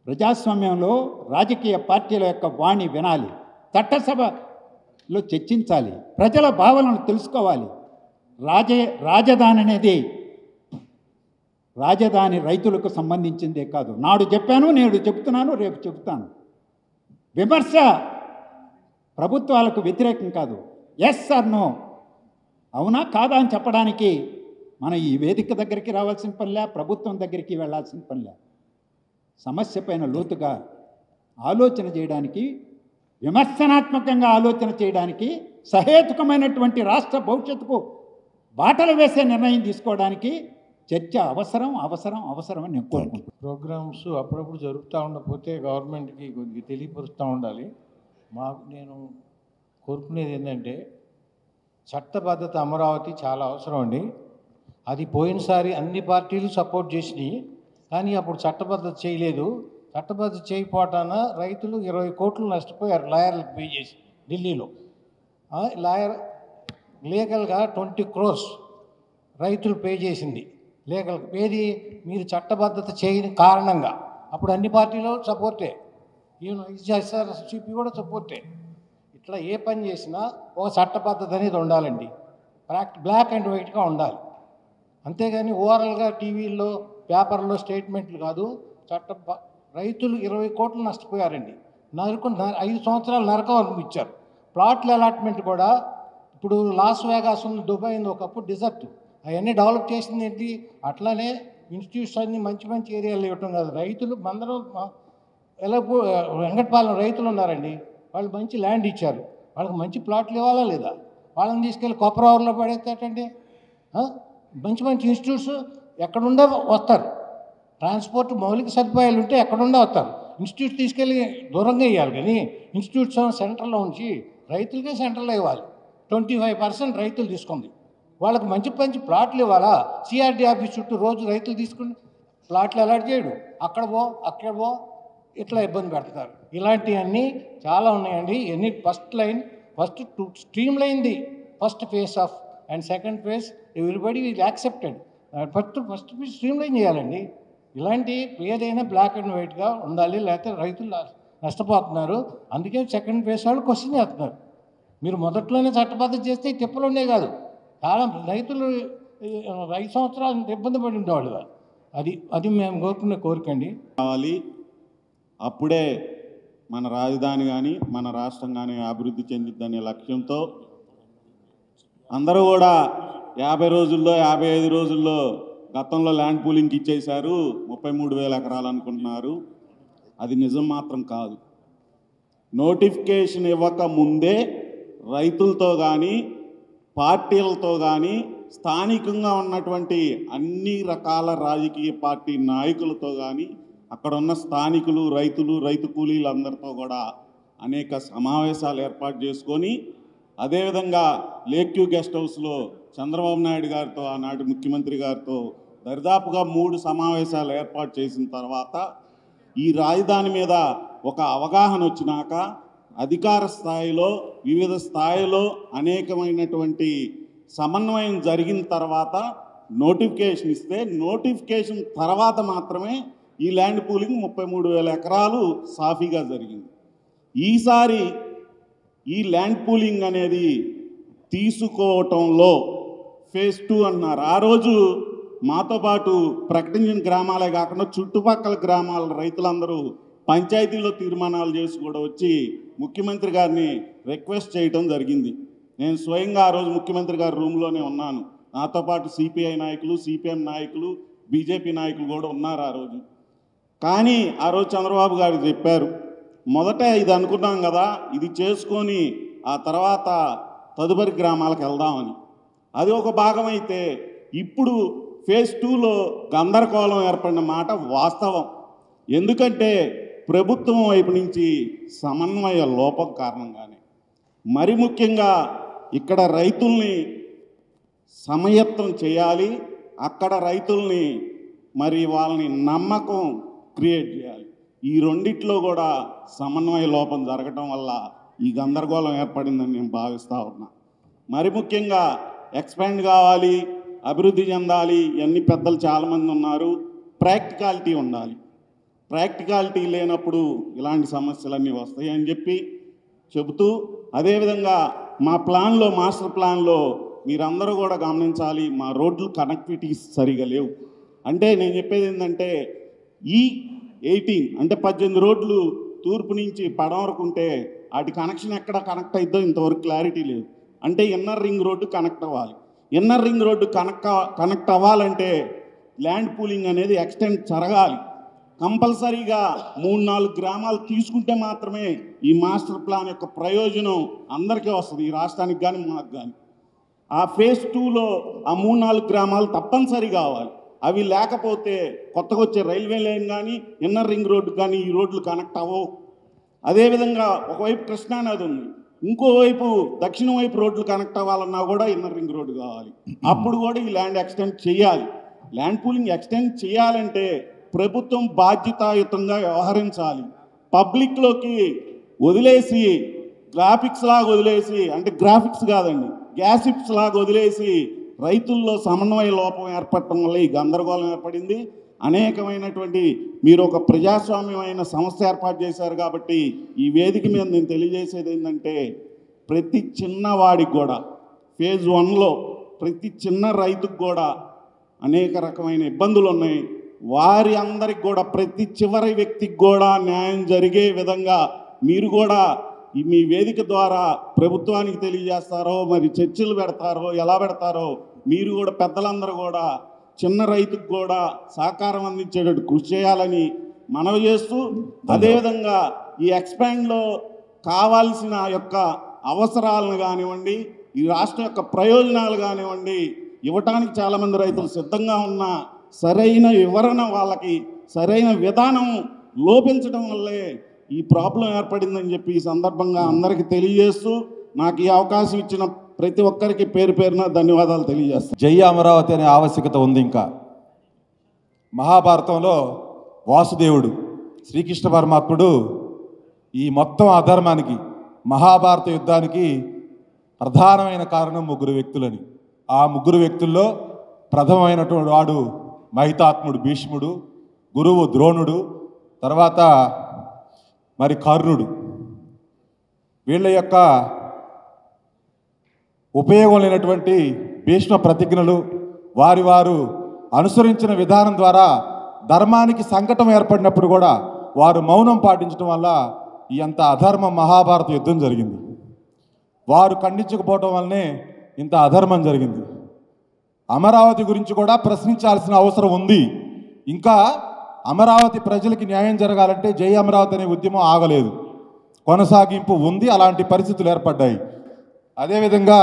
ప్రజాస్వామ్యంలో రాజకీయ పార్టీల యొక్క వాణి వినాలి, చట్టసభలో చర్చించాలి, ప్రజల భావనలు తెలుసుకోవాలి. రాజధాని రైతులకు సంబంధించిందే కాదు. నాడు చెప్పాను, నేడు చెబుతున్నాను, రేపు చెబుతాను. విమర్శ ప్రభుత్వాలకు వ్యతిరేకం కాదు. ఎస్ ఆర్ నో, అవునా కాదా అని చెప్పడానికి మనం ఈ వేదిక దగ్గరికి రావాల్సిన పనిలే, ప్రభుత్వం దగ్గరికి వెళ్ళాల్సిన పనిలే. సమస్య పైన లోతుగా ఆలోచన చేయడానికి, విమర్శనాత్మకంగా ఆలోచన చేయడానికి, సహేతుకమైనటువంటి రాష్ట్ర భవిష్యత్తుకు బాటలు వేసే నిర్ణయం తీసుకోవడానికి చర్చ అవసరం అని నేను కోరుకుంటున్నాను. ప్రోగ్రామ్స్ అప్పుడప్పుడు జరుగుతూ ఉండకపోతే గవర్నమెంట్కి కొద్దిగా తెలియపరుస్తూ ఉండాలి. నేను కోరుకునేది ఏంటంటే, చట్టబద్ధత అమరావతి చాలా అవసరం అండి. అది పోయినసారి అన్ని పార్టీలు సపోర్ట్ చేసినాయి, కానీ అప్పుడు చట్టబద్ధత చేయలేదు. చట్టబద్ధత చేయకపోవటాన రైతులు 20 కోట్లు నష్టపోయారు లాయర్లకు పే చేసి. ఢిల్లీలో లీగల్గా 20 crores రైతులు పే చేసింది లీగల్. ఏది? మీరు చట్టబద్ధత చేయని కారణంగా. అప్పుడు అన్ని పార్టీలు సపోర్టే, ఈవెన్ ఎస్ఆర్సీపీ కూడా సపోర్టే. ఇట్లా ఏ పని చేసినా ఒక చట్టబద్ధత అనేది ఉండాలండి. బ్లాక్ అండ్ వైట్గా ఉండాలి. అంతేగాని ఓవరాల్గా టీవీల్లో, పేపర్లో స్టేట్మెంట్లు కాదు. రైతులు 20 కోట్లు నష్టపోయారండి. 5 సంవత్సరాలు నరకం అనిపించారు. ప్లాట్ల అలాట్మెంట్ కూడా ఇప్పుడు లాస్ వేగాస్ ఉంది, దుబాయ్ ఉంది, ఒకప్పుడు డిజర్ట్. అవన్నీ డెవలప్ చేసింది ఏంటి? అట్లానే ఇన్స్టిట్యూట్స్ అన్ని మంచి ఏరియాలు ఇవ్వటం కాదు. రైతులు అందరూ ఎలా వెంకటపాలెం రైతులు ఉన్నారండి, వాళ్ళు మంచి ల్యాండ్ ఇచ్చారు, వాళ్ళకి మంచి ప్లాట్లు ఇవ్వాలా లేదా? వాళ్ళని తీసుకెళ్ళి కొప్పరవర్లో పడేస్తాటండి. మంచి ఇన్స్టిట్యూట్స్ ఎక్కడుండే వస్తారు. ట్రాన్స్పోర్ట్ మౌలిక సదుపాయాలు ఉంటే ఎక్కడుండే వస్తారు. ఇన్స్టిట్యూట్ తీసుకెళ్ళి దూరంగా ఇవ్వాలి, కానీ ఇన్స్టిట్యూట్స్ సెంటర్లో ఉంచి రైతులకే సెంటర్లో ఇవ్వాలి. 25% రైతులు తీసుకుంది. వాళ్ళకి మంచి ప్లాట్లు ఇవ్వాలా? సిఆర్డీ ఆఫీస్ చుట్టూ రోజు రైతులు తీసుకుని ప్లాట్లు అలాట్ చేయడు. అక్కడ పో ఇట్లా ఇబ్బంది పెడతారు. ఇలాంటివన్నీ చాలా ఉన్నాయండి. ఎన్ని ఫస్ట్ టు స్ట్రీమ్ లైన్ది first phase of and second phase everybody will accepted. First streamline చేయాలండి. ఇలాంటి ఏదైనా బ్లాక్ అండ్ వైట్గా ఉండాలి, లేకపోతే రైతులు నష్టపోతున్నారు. అందుకే సెకండ్ ఫేజ్ వాళ్ళు క్వశ్చన్ చేస్తున్నారు. మీరు మొదట్లోనే చట్టబద్ధత చేస్తే ఈ తిప్పలు ఉండే కాదు. చాలా రైతులు 5 సంవత్సరాలు ఇంత ఇబ్బంది పడి ఉండేవాళ్ళు కాదు. అది మేము కోరుకునే కోరికండి. కావాలి. అప్పుడే మన రాజధాని కానీ మన రాష్ట్రం కానీ అభివృద్ధి చెందిద్దనే లక్ష్యంతో అందరూ కూడా 50 రోజుల్లో 55 రోజుల్లో గతంలో ల్యాండ్ పూలింగ్కి ఇచ్చేశారు, 33,000 ఎకరాలు అనుకుంటున్నారు. అది నిజం మాత్రం కాదు. నోటిఫికేషన్ ఇవ్వక ముందే రైతులతో కానీ పార్టీలతో కానీ స్థానికంగా ఉన్నటువంటి అన్ని రకాల రాజకీయ పార్టీ నాయకులతో కానీ అక్కడ ఉన్న స్థానికులు, రైతులు, రైతు కూలీలందరితో కూడా అనేక సమావేశాలు ఏర్పాటు చేసుకొని, అదేవిధంగా లేక్ వ్యూ గెస్ట్ హౌస్లో చంద్రబాబు నాయుడు గారితో, ఆనాటి ముఖ్యమంత్రి గారితో దరిదాపుగా 3 సమావేశాలు ఏర్పాటు చేసిన తర్వాత ఈ రాజధాని మీద ఒక అవగాహన వచ్చినాక అధికార స్థాయిలో వివిధ స్థాయిలో అనేకమైనటువంటి సమన్వయం జరిగిన తర్వాత నోటిఫికేషన్ ఇస్తే, నోటిఫికేషన్ తర్వాత మాత్రమే ఈ ల్యాండ్ పూలింగ్ 33,000 ఎకరాలు సాఫీగా జరిగింది. ఈసారి ఈ ల్యాండ్ పూలింగ్ అనేది తీసుకోవటంలో ఫేజ్ 2 అన్నారు. ఆ రోజు మాతో పాటు ప్రకటించిన గ్రామాలే కాకుండా చుట్టుపక్కల గ్రామాల రైతులందరూ పంచాయతీలో తీర్మానాలు చేసి కూడా వచ్చి ముఖ్యమంత్రి గారిని రిక్వెస్ట్ చేయటం జరిగింది. నేను స్వయంగా ఆ రోజు ముఖ్యమంత్రి గారి రూమ్లోనే ఉన్నాను. నాతో పాటు సిపిఐ నాయకులు, సిపిఎం నాయకులు, బీజేపీ నాయకులు కూడా ఉన్నారు ఆ రోజు. కానీ ఆ రోజు చంద్రబాబు గారు చెప్పారు, మొదట ఇది అనుకున్నాం కదా, ఇది చేసుకొని ఆ తర్వాత తదుపరి గ్రామాలకు వెళ్దామని. అది ఒక భాగం అయితే ఇప్పుడు ఫేజ్ 2లో గందరగోళం ఏర్పడిన మాట వాస్తవం. ఎందుకంటే ప్రభుత్వం వైపు నుంచి సమన్వయ లోపం కారణంగానే, మరి ముఖ్యంగా ఇక్కడ రైతుల్ని సమయత్వం చేయాలి, అక్కడ రైతుల్ని మరి వాళ్ళని నమ్మకం క్రియేట్ చేయాలి. ఈ రెండిట్లో కూడా సమన్వయ లోపం జరగటం వల్ల ఈ గందరగోళం ఏర్పడిందని నేను భావిస్తూ ఉన్నా. మరి ముఖ్యంగా ఎక్స్పాండ్ కావాలి, అభివృద్ధి చెందాలి, ఇవన్నీ పెద్దలు చాలామంది ఉన్నారు. ప్రాక్టికాలిటీ ఉండాలి. ప్రాక్టికాలిటీ లేనప్పుడు ఇలాంటి సమస్యలన్నీ వస్తాయి అని చెబుతూ, అదేవిధంగా మా ప్లాన్లో, మాస్టర్ ప్లాన్లో మీరందరూ కూడా గమనించాలి, మా రోడ్లు కనెక్టివిటీస్ సరిగా లేవు. అంటే నేను చెప్పేది ఏంటంటే, ఈ 18 అంటే 18 రోడ్లు తూర్పు నుంచి పడవరకు ఉంటే వాటి కనెక్షన్ ఎక్కడ కనెక్ట్ అయిద్దో ఇంతవరకు క్లారిటీ లేదు. అంటే ఇన్నర్ రింగ్ రోడ్డు కనెక్ట్ అవ్వాలి. ఇన్నర్ రింగ్ రోడ్డు కనెక్ట్ అవ్వాలంటే ల్యాండ్ పూలింగ్ అనేది ఎక్స్టెండ్ జరగాలి. కంపల్సరీగా 3-4 గ్రామాలు తీసుకుంటే మాత్రమే ఈ మాస్టర్ ప్లాన్ యొక్క ప్రయోజనం అందరికీ వస్తుంది, ఈ రాష్ట్రానికి కానీ మాకు కానీ. ఆ ఫేజ్ 2లో ఆ 3-4 గ్రామాలు తప్పనిసరి కావాలి. అవి లేకపోతే కొత్తగా వచ్చే రైల్వే లైన్ కానీ ఇన్నర్ రింగ్ రోడ్డు కానీ ఈ రోడ్లు కనెక్ట్ అవ్వవు. అదేవిధంగా ఒకవైపు కృష్ణానది ఉంది, ఇంకోవైపు దక్షిణం వైపు రోడ్లు కనెక్ట్ అవ్వాలన్నా కూడా ఇన్నర్ రింగ్ రోడ్డు కావాలి. అప్పుడు కూడా ఈ ల్యాండ్ ఎక్స్టెండ్ చేయాలి. ల్యాండ్ పూలింగ్ ఎక్స్టెండ్ చేయాలంటే ప్రభుత్వం బాధ్యతాయుతంగా వ్యవహరించాలి. పబ్లిక్లోకి వదిలేసి గ్రాఫిక్స్ లాగా వదిలేసి, అంటే గ్రాఫిక్స్ కాదండి, గ్యాసిప్స్ లాగా వదిలేసి రైతుల్లో సమన్వయ లోపం ఏర్పడటం వల్ల ఈ గందరగోళం ఏర్పడింది. అనేకమైనటువంటి మీరు ఒక ప్రజాస్వామ్యమైన సంస్థ ఏర్పాటు చేశారు కాబట్టి ఈ వేదిక మీద నేను తెలియజేసేది ఏంటంటే, ప్రతి చిన్నవాడికి కూడా ఫేజ్ 1లో ప్రతి చిన్న రైతుకు కూడా అనేక రకమైన ఇబ్బందులు ఉన్నాయి. వారి అందరికి కూడా ప్రతి చివరి వ్యక్తికి కూడా న్యాయం జరిగే విధంగా మీరు కూడా మీ వేదిక ద్వారా ప్రభుత్వానికి తెలియజేస్తారో, మరి చర్చలు పెడతారో, ఎలా పెడతారో మీరు కూడా పెద్దలందరూ కూడా చిన్న రైతుకు కూడా సహకారం అందించేటట్టు కృషి చేయాలని మనవి చేస్తూ, అదేవిధంగా ఈ ఎక్స్పాండ్లో కావాల్సిన యొక్క అవసరాలను కానివ్వండి, ఈ రాష్ట్రం యొక్క ప్రయోజనాలు కానివ్వండి ఇవ్వటానికి చాలామంది రైతులు సిద్ధంగా ఉన్న సరైన వివరణ, వాళ్ళకి సరైన విధానం లోపించడం వల్లే ఈ ప్రాబ్లం ఏర్పడిందని చెప్పి ఈ సందర్భంగా అందరికీ తెలియజేస్తూ, నాకు ఈ అవకాశం ఇచ్చిన ప్రతి ఒక్కరికి పేరు పేరున ధన్యవాదాలు తెలియజేస్తాను. జై అమరావతి అనే ఆవశ్యకత ఉంది. ఇంకా మహాభారతంలో వాసుదేవుడు శ్రీకృష్ణ పరమాత్ముడు ఈ మొత్తం అధర్మానికి మహాభారత యుద్ధానికి ప్రధానమైన కారణం ముగ్గురు వ్యక్తులని. ఆ ముగ్గురు వ్యక్తుల్లో ప్రథమమైనటువంటి వాడు మహితాత్ముడు భీష్ముడు, గురువు ద్రోణుడు, తర్వాత మరి కర్ణుడు. వీళ్ళ యొక్క ఉపయోగం లేనటువంటి భీష్మ ప్రతిజ్ఞలు వారు అనుసరించిన విధానం ద్వారా ధర్మానికి సంకటం ఏర్పడినప్పుడు కూడా వారు మౌనం పాటించడం వల్ల ఈ అంత అధర్మ మహాభారత యుద్ధం జరిగింది. వారు ఖండించకపోవటం వల్లనే ఇంత అధర్మం జరిగింది. అమరావతి గురించి కూడా ప్రశ్నించాల్సిన అవసరం ఉంది. ఇంకా అమరావతి ప్రజలకి న్యాయం జరగాలంటే జై అమరావతి అనే ఉద్యమం ఆగలేదు, కొనసాగింపు ఉంది. అలాంటి పరిస్థితులు ఏర్పడ్డాయి. అదేవిధంగా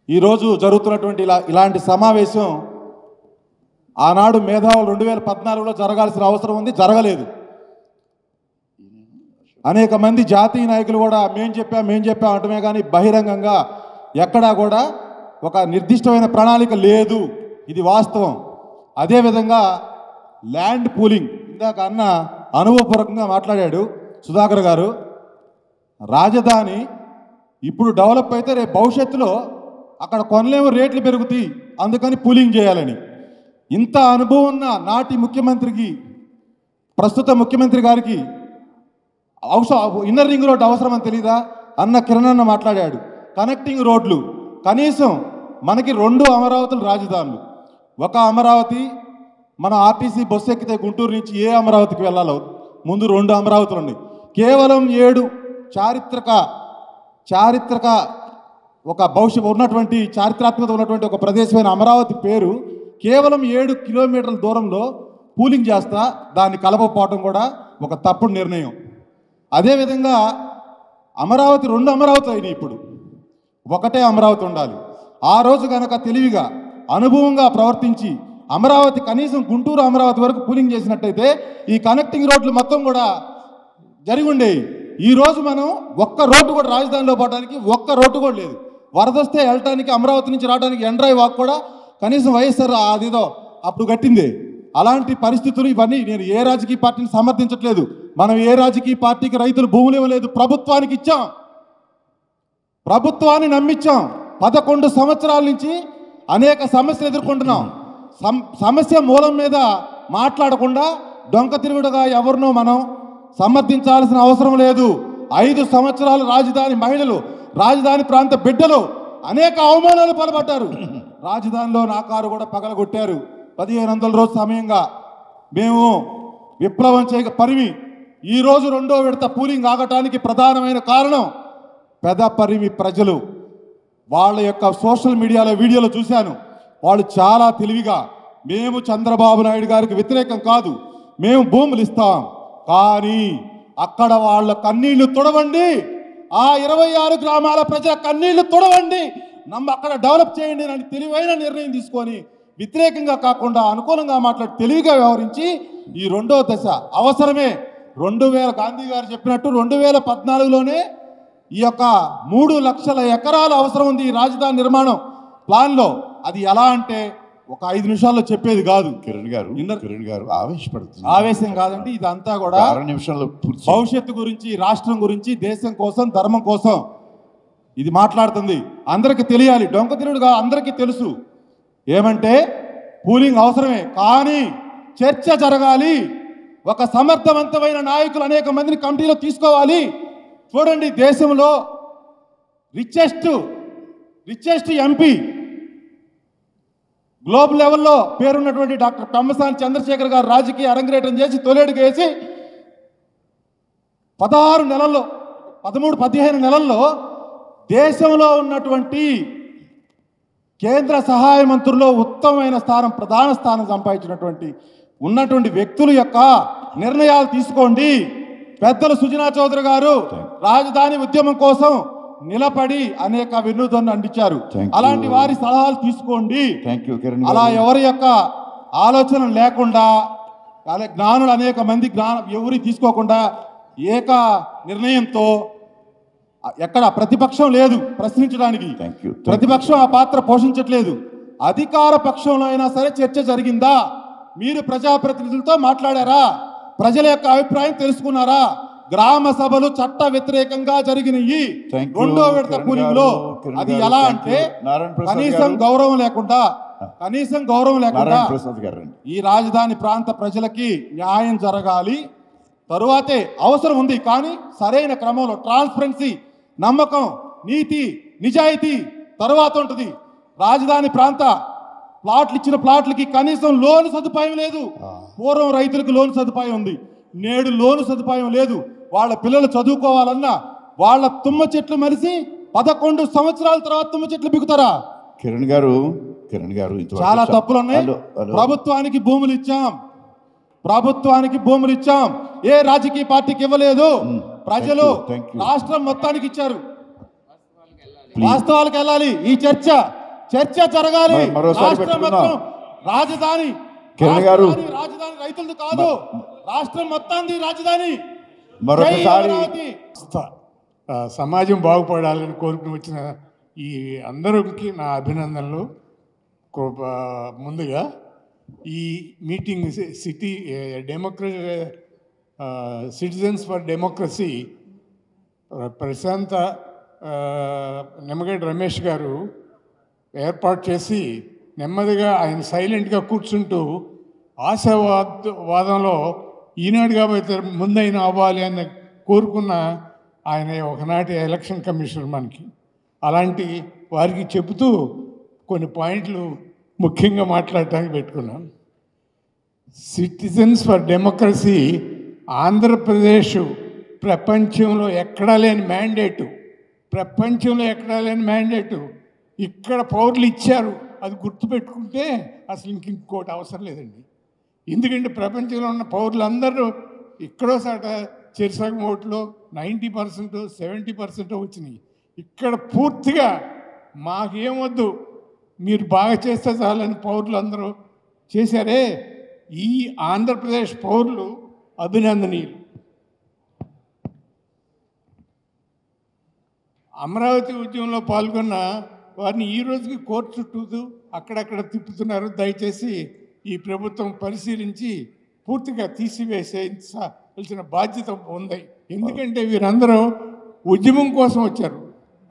ఈరోజు జరుగుతున్నటువంటి ఇలాంటి సమావేశం ఆనాడు మేధావులు 2014లో జరగాల్సిన అవసరం ఉంది, జరగలేదు. అనేక మంది జాతీయ నాయకులు కూడా మేం చెప్పాం అంటమే కానీ బహిరంగంగా ఎక్కడా కూడా ఒక నిర్దిష్టమైన ప్రణాళిక లేదు. ఇది వాస్తవం. అదేవిధంగా ల్యాండ్ పూలింగ్ ఇందాక అన్న అనుభవపూర్వకంగా మాట్లాడాడు సుధాకర్ గారు. రాజధాని ఇప్పుడు డెవలప్ అయితే రేపు భవిష్యత్తులో అక్కడ కొనలేము, రేట్లు పెరుగుతాయి, అందుకని పూలింగ్ చేయాలని. ఇంత అనుభవం ఉన్న నాటి ముఖ్యమంత్రికి, ప్రస్తుత ముఖ్యమంత్రి గారికి ఇన్నర్ రింగ్ రోడ్ అవసరం అని తెలీదా? అన్న కిరణ్ అన్న మాట్లాడాడు. కనెక్టింగ్ రోడ్లు కనీసం మనకి 2 అమరావతులు రాజధానులు. ఒక అమరావతి మన ఆర్టీసీ బస్సు ఎక్కితే గుంటూరు నుంచి ఏ అమరావతికి వెళ్ళాలో ముందు 2 అమరావతులు ఉన్నాయి. కేవలం 7 చారిత్రక ఒక ఉన్నటువంటి చారిత్రాత్మకత ఉన్నటువంటి ఒక ప్రదేశమైన అమరావతి పేరు కేవలం 7 కిలోమీటర్ల దూరంలో పూలింగ్ చేస్తా దాన్ని కలపకపోవటం కూడా ఒక తప్పుడు నిర్ణయం. అదేవిధంగా అమరావతి 2 అమరావతులు అయినాయి. ఇప్పుడు ఒకటే అమరావతి ఉండాలి. ఆ రోజు కనుక తెలివిగా అనుభవంగా ప్రవర్తించి అమరావతి కనీసం గుంటూరు అమరావతి వరకు పూలింగ్ చేసినట్టయితే ఈ కనెక్టింగ్ రోడ్లు మొత్తం కూడా జరిగి ఉండేవి. ఈరోజు మనం ఒక్క రోడ్డు కూడా రాజధానిలో పోవడానికి ఒక్క రోడ్డు కూడా లేదు. వరద వస్తే వెళ్ళటానికి అమరావతి నుంచి రావడానికి ఎండ్రాయి వాక్ కూడా కనీసం వైఎస్ఆర్ అదిదో అప్పుడు కట్టింది. అలాంటి పరిస్థితులు ఇవన్నీ నేను ఏ రాజకీయ పార్టీని సమర్థించట్లేదు. మనం ఏ రాజకీయ పార్టీకి రైతులు భూములు ఇవ్వలేదు, ప్రభుత్వానికి ఇచ్చాం, ప్రభుత్వాన్ని నమ్మించాం. 11 సంవత్సరాల నుంచి అనేక సమస్యలు ఎదుర్కొంటున్నాం. సమస్య మూలం మీద మాట్లాడకుండా డొంక తిరుగుడుగా ఎవరినో మనం సమర్థించాల్సిన అవసరం లేదు. 5 సంవత్సరాలు రాజధాని మహిళలు, రాజధాని ప్రాంత బిడ్డలు అనేక అవమానాలు పాల్పడ్డారు. రాజధానిలో నా కారు కూడా పగలగొట్టారు. 1500 రోజు సమయంగా మేము విప్లవం చేయక పరిమి ఈరోజు 2వ విడత పూలింగ్ ఆగటానికి ప్రధానమైన కారణం పెదపరిమి ప్రజలు. వాళ్ళ యొక్క సోషల్ మీడియాలో వీడియోలో చూశాను. వాళ్ళు చాలా తెలివిగా మేము చంద్రబాబు నాయుడు గారికి వ్యతిరేకం కాదు, మేము భూములు ఇస్తాం, కానీ అక్కడ వాళ్ళ కన్నీళ్లు తుడవండి, ఆ 26 గ్రామాల ప్రజల కన్నీళ్లు తుడవండి, అక్కడ డెవలప్ చేయండి అని తెలివైన నిర్ణయం తీసుకొని వ్యతిరేకంగా కాకుండా అనుకూలంగా మాట్లాడి తెలివిగా వ్యవహరించి ఈ 2వ దశ అవసరమే. 2000 గాంధీ గారు చెప్పినట్టు 2014లోనే ఈ యొక్క 3 లక్షల ఎకరాల అవసరం ఉంది ఈ రాజధాని నిర్మాణం ప్లాన్లో. అది ఎలా అంటే ఒక 5 నిమిషాల్లో చెప్పేది కాదు. కిరణ్ గారు ఆవేశపడుతుంది. ఆవేశం కాదండి, ఇదంతా కూడా 6 నిమిషాల్లో భవిష్యత్తు గురించి, రాష్ట్రం గురించి, దేశం కోసం, ధర్మం కోసం ఇది మాట్లాడుతుంది. అందరికీ తెలియాలి, డొంక తిరుగుడుగా అందరికీ తెలుసు. ఏమంటే పూలింగ్ అవసరమే, కానీ చర్చ జరగాలి. ఒక సమర్థవంతమైన నాయకులు అనేక మందిని కమిటీలో తీసుకోవాలి. చూడండి, దేశంలో రిచెస్ట్ ఎంపీ, గ్లోబల్ లెవెల్లో పేరున్నటువంటి డాక్టర్ పెమ్మసాని చంద్రశేఖర్ గారు రాజకీయ అరంగేట్రం చేసి తొలేడుగా వేసి 13-15 నెలల్లో దేశంలో ఉన్నటువంటి కేంద్ర సహాయ మంత్రుల్లో ఉత్తమమైన స్థానం, ప్రధాన స్థానం సంపాదించినటువంటి ఉన్నటువంటి వ్యక్తుల యొక్క నిర్ణయాలు తీసుకోండి. పెద్దలు సుజనా చౌదరి గారు రాజధాని ఉద్యమం కోసం నిలబడి అనేక వినూత్నాన్ని అందించారు. అలాంటి వారి సలహాలు తీసుకోండి. అలా ఎవరి యొక్క ఆలోచన లేకుండా, జ్ఞానులు అనేక మంది ఎవరి తీసుకోకుండా ఏక నిర్ణయంతో ఎక్కడ ప్రతిపక్షం లేదు ప్రశ్నించడానికి. ప్రతిపక్షం ఆ పాత్ర పోషించట్లేదు. అధికార పక్షంలో అయినా సరే చర్చ జరిగిందా? మీరు ప్రజాప్రతినిధులతో మాట్లాడారా? ప్రజల యొక్క అభిప్రాయం తెలుసుకున్నారా? గ్రామ సభలు చట్ట వ్యతిరేకంగా జరిగినాయి రెండో విడత కూలింగ్లో. అది ఎలా అంటే కనీసం గౌరవం లేకుండా ఈ రాజధాని ప్రాంత ప్రజలకి న్యాయం జరగాలి. తరువాతే అవసరం ఉంది, కానీ సరైన క్రమంలో ట్రాన్స్పరెన్సీ, నమ్మకం, నీతి, నిజాయితీ తరువాత ఉంటుంది. రాజధాని ప్రాంత ప్లాట్లు ఇచ్చిన ప్లాట్లకి కనీసం లోను సదుపాయం లేదు. పూర్వం రైతులకు లోను సదుపాయం ఉంది, నేడు లోను సదుపాయం లేదు. వాళ్ళ పిల్లలు చదువుకోవాలన్నా వాళ్ళ తుమ్మ చెట్లు మరిసి 11 సంవత్సరాల తర్వాత తుమ్మ చెట్లు బిగుతారా? కిరణ్ గారు చాలా తప్పులు ఉన్నాయి. ప్రభుత్వానికి భూములు ఇచ్చాం. ఏ రాజకీయ పార్టీకి ఇవ్వలేదు. ప్రజలు రాష్ట్రం మొత్తానికి ఇచ్చారు. వాస్తవాలకు వెళ్ళాలి. ఈ చర్చ జరగాలి. రాష్ట్రం మొత్తం రాజధాని రైతులది కాదు, రాష్ట్రం మొత్తాన్ని రాజధాని. మరొకసారి సమాజం బాగుపడాలని కోరుకుని వచ్చిన ఈ అందరికి నా అభినందనలు. ముందుగా ఈ మీటింగ్ సిటిజన్స్ ఫర్ డెమోక్రసీ ప్రశాంత నిమ్మగడ్డ రమేష్ గారు ఏర్పాటు చేసి నెమ్మదిగా ఆయన సైలెంట్గా కూర్చుంటూ ఆశావాదంలో ఈనాడు కాబట్టి ముందైనా అవ్వాలి అని కోరుకున్న ఆయన ఒకనాటి ఎలక్షన్ కమిషనర్ మనకి. అలాంటి వారికి చెబుతూ కొన్ని పాయింట్లు ముఖ్యంగా మాట్లాడటానికి పెట్టుకున్నాను. సిటిజన్స్ ఫర్ డెమోక్రసీ ఆంధ్రప్రదేశ్ ప్రపంచంలో ఎక్కడా లేని మ్యాండేటు ఇక్కడ పౌరులు ఇచ్చారు. అది గుర్తుపెట్టుకుంటే అసలు ఇంకోటి అవసరం లేదండి. ఎందుకంటే ప్రపంచంలో ఉన్న పౌరులందరూ ఇక్కడో సాట చెరుసగం ఓట్లో 90%, 70% వచ్చినాయి. ఇక్కడ పూర్తిగా మాకేమొద్దు, మీరు బాగా చేస్తే చాలని పౌరులు అందరూ చేశారే. ఈ ఆంధ్రప్రదేశ్ పౌరులు అభినందనీయులు. అమరావతి ఉద్యమంలో పాల్గొన్న వారిని ఈ రోజుకి కోర్టు చుట్టూ అక్కడక్కడ తిప్పుతున్నారు. దయచేసి ఈ ప్రభుత్వం పరిశీలించి పూర్తిగా తీసివేసేయాల్సిన బాధ్యత ఉంది. ఎందుకంటే వీరందరూ ఉద్యమం కోసం వచ్చారు.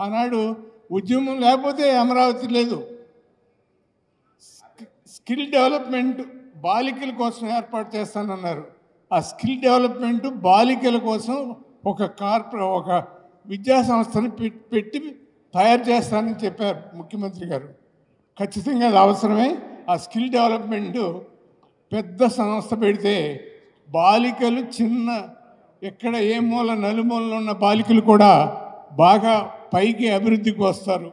ఆనాడు ఉద్యమం లేకపోతే అమరావతి లేదు. స్కిల్ డెవలప్మెంట్ బాలికల కోసం ఏర్పాటు చేస్తానన్నారు. ఆ స్కిల్ డెవలప్మెంట్ బాలికల కోసం ఒక విద్యా సంస్థని పెట్టి తయారు చేస్తానని చెప్పారు ముఖ్యమంత్రి గారు. ఖచ్చితంగా అది అవసరమే. ఆ స్కిల్ డెవలప్మెంట్ పెద్ద సంస్థ పెడితే బాలికలు ఎక్కడ ఏ మూల నలుమూలలో ఉన్న బాలికలు కూడా బాగా పైకి అభివృద్ధికి వస్తారు.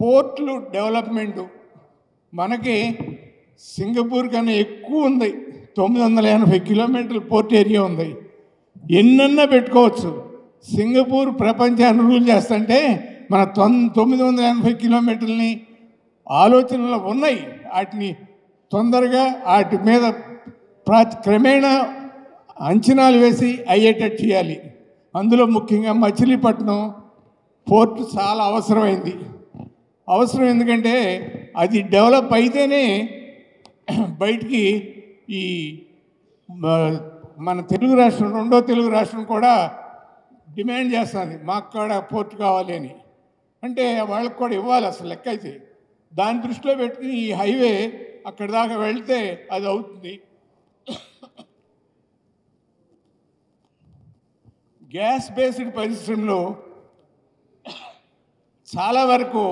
పోర్ట్లు డెవలప్మెంట్ మనకి సింగపూర్ కన్నా ఎక్కువ ఉంది. 980 కిలోమీటర్ల పోర్ట్ ఏరియా ఉంది. ఎన్నన్నా పెట్టుకోవచ్చు. సింగపూర్ ప్రపంచాన్ని రూల్ చేస్తుంటే మన 980 కిలోమీటర్లని ఆలోచనలు ఉన్నాయి. వాటిని తొందరగా వాటి మీద క్రమేణా అంచనాలు వేసి అయ్యేటట్టు చేయాలి. అందులో ముఖ్యంగా మచిలీపట్నం పోర్టు చాలా అవసరం. ఎందుకంటే అది డెవలప్ అయితేనే బయటికి ఈ మన తెలుగు రాష్ట్రం, రెండో తెలుగు రాష్ట్రం కూడా డిమాండ్ చేస్తుంది, మాకు కూడా పోర్టు కావాలి అని. అంటే వాళ్ళకి కూడా ఇవ్వాలి అసలు లెక్క అయితే. దాని దృష్టిలో పెట్టుకుని ఈ హైవే అక్కడి దాకా వెళ్తే అది అవుతుంది. గ్యాస్ బేస్డ్ పరిశ్రమలో చాలా వరకు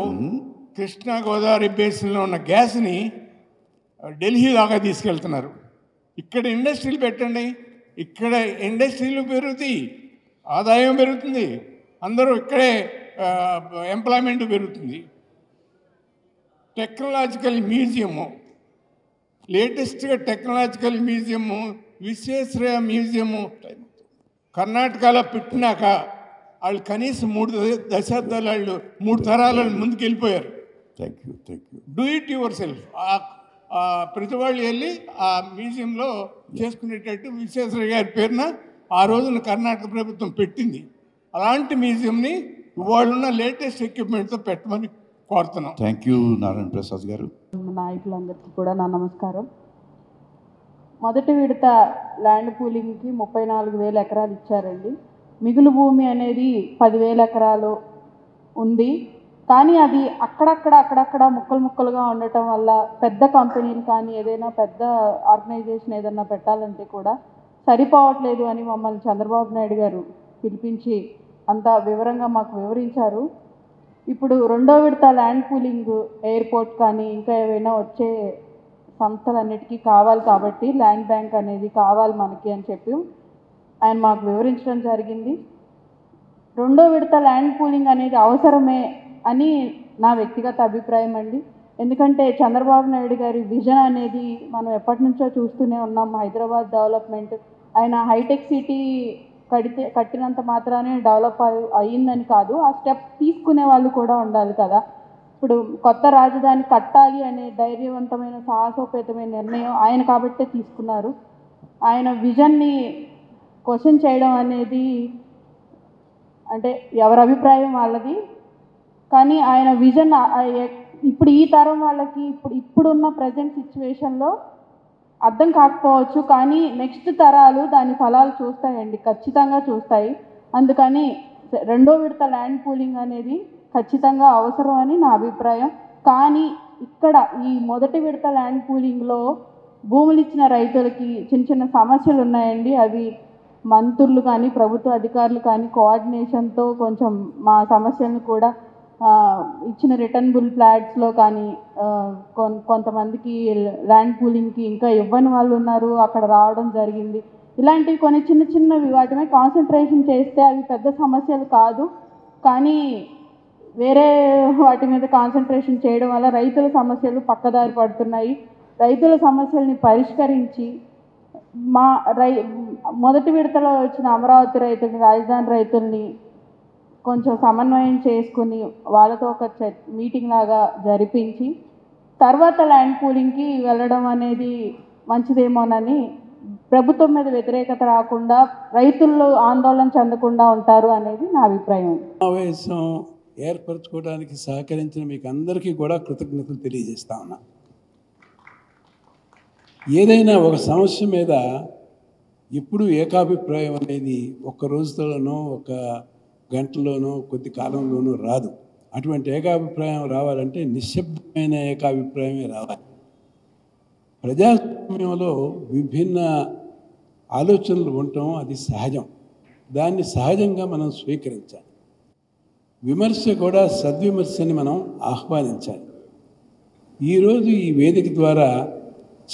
కృష్ణా గోదావరి బేసిన్లో ఉన్న గ్యాస్ని ఢిల్లీ దాకా తీసుకెళ్తున్నారు. ఇక్కడ ఇండస్ట్రీలు పెట్టండి, ఇక్కడ ఇండస్ట్రీలు పెరుగుతాయి, ఆదాయం పెరుగుతుంది, అందరూ ఇక్కడే ఎంప్లాయ్మెంట్ పెరుగుతుంది. టెక్నాలజికల్ మ్యూజియము, లేటెస్ట్గా టెక్నాలజికల్ మ్యూజియము, విశ్వేశ్వరయ్య మ్యూజియము కర్ణాటకలో పెట్టినాక వాళ్ళు కనీసం 3 దశాబ్దాలు వాళ్ళు 3 తరాలు ముందుకు వెళ్ళిపోయారు. Do it your self. ప్రతి వాళ్ళు వెళ్ళి ఆ మ్యూజియంలో చేసుకునేటట్టు విశ్వేశ్వరయ్య గారి పేరున ఆ రోజున కర్ణాటక ప్రభుత్వం పెట్టింది. అలాంటి మ్యూజియంని వాళ్ళున్న లేటెస్ట్ ఎక్విప్మెంట్తో పెట్టమని కోరుతున్నాం. థ్యాంక్ యూ నారాయణ ప్రసాద్ గారు. నాయకులందరికీ కూడా నా నమస్కారం. మొదటి విడత ల్యాండ్ పూలింగ్కి 34,000 ఎకరాలు ఇచ్చారండి. మిగులు భూమి అనేది 10,000 ఎకరాలు ఉంది. కానీ అది అక్కడక్కడ ముక్కలుగా ఉండటం వల్ల పెద్ద కంపెనీలు కానీ ఏదైనా పెద్ద ఆర్గనైజేషన్ ఏదైనా పెట్టాలంటే కూడా సరిపోవట్లేదు అని మమ్మల్ని చంద్రబాబు నాయుడు గారు పిలిపించి అంత వివరంగా మాకు వివరించారు. ఇప్పుడు రెండో విడత ల్యాండ్ పూలింగ్ ఎయిర్పోర్ట్ కానీ ఇంకా ఏవైనా వచ్చే సంస్థలన్నిటికీ కావాలి కాబట్టి ల్యాండ్ బ్యాంక్ అనేది కావాలి మనకి అని చెప్పి ఆయన మాకు వివరించడం జరిగింది. రెండో విడత ల్యాండ్ పూలింగ్ అనేది అవసరమే అని నా వ్యక్తిగత అభిప్రాయం అండి. ఎందుకంటే చంద్రబాబు నాయుడు గారి విజన్ అనేది మనం ఎప్పటి నుంచో చూస్తూనే ఉన్నాం. హైదరాబాద్ డెవలప్మెంట్, ఆయన హైటెక్ సిటీ కట్టినంత మాత్రానే డెవలప్ అయ్యిందని కాదు, ఆ స్టెప్ తీసుకునే వాళ్ళు కూడా ఉండాలి కదా. ఇప్పుడు కొత్త రాజధాని కట్టాలి అనే ధైర్యవంతమైన సాహసోపేతమైన నిర్ణయం ఆయన కాబట్టే తీసుకున్నారు. ఆయన విజన్ని క్వశ్చన్ చేయడం అనేది అంటే ఎవరి అభిప్రాయం వాళ్ళది. కానీ ఆయన విజన్ ఇప్పుడు ఈ తరం వాళ్ళకి ఇప్పుడున్న ప్రజెంట్ సిచ్యువేషన్లో అర్థం కాకపోవచ్చు, కానీ నెక్స్ట్ తరాలు దాని ఫలాలు చూస్తాయండి, ఖచ్చితంగా చూస్తాయి. అందుకని రెండో విడత ల్యాండ్ పూలింగ్ అనేది ఖచ్చితంగా అవసరం అని నా అభిప్రాయం. కానీ ఇక్కడ ఈ మొదటి విడత ల్యాండ్ పూలింగ్లో భూములు ఇచ్చిన రైతులకి చిన్న సమస్యలు ఉన్నాయండి. అవి మంత్రులు కానీ ప్రభుత్వ అధికారులు కానీ కోఆర్డినేషన్తో కొంచెం మా సమస్యలను కూడా ఇచ్చిన రిటర్నబుల్ ఫ్లాట్స్లో కానీ కొంతమందికి ల్యాండ్ పూలింగ్కి ఇంకా ఇవ్వని వాళ్ళు ఉన్నారు, అక్కడ రావడం జరిగింది. ఇలాంటివి కొన్ని చిన్నవి వాటి మీద కాన్సన్ట్రేషన్ చేస్తే అవి పెద్ద సమస్యలు కాదు. కానీ వేరే వాటి మీద కాన్సన్ట్రేషన్ చేయడం వల్ల రైతుల సమస్యలు పక్కదారి పడుతున్నాయి. రైతుల సమస్యల్ని పరిష్కరించి మొదటి విడతలో వచ్చిన అమరావతి రైతుల్ని, రాజధాని రైతుల్ని కొంచెం సమన్వయం చేసుకుని వాళ్ళతో ఒక మీటింగ్ లాగా జరిపించి తర్వాత ల్యాండ్ పూలింగ్కి వెళ్ళడం అనేది మంచిదేమోనని, ప్రభుత్వం మీద వ్యతిరేకత రాకుండా రైతుల్లో ఆందోళన చెందకుండా ఉంటారు అనేది నా అభిప్రాయం. సమావేశం ఏర్పరచుకోవడానికి సహకరించిన మీకు అందరికీ కూడా కృతజ్ఞతలు తెలియజేస్తా ఉన్నా. ఏదైనా ఒక సమస్య మీద ఎప్పుడు ఏకాభిప్రాయం అనేది ఒక్క రోజుతోనో ఒక గంటలోనో కొద్ది కాలంలోనూ రాదు. అటువంటి ఏకాభిప్రాయం రావాలంటే నిశ్శబ్దమైన ఏకాభిప్రాయమే రావాలి. ప్రజాస్వామ్యంలో విభిన్న ఆలోచనలు ఉండటం అది సహజం. దాన్ని సహజంగా మనం స్వీకరించాలి. విమర్శ కూడా సద్విమర్శని మనం ఆహ్వానించాలి. ఈరోజు ఈ వేదిక ద్వారా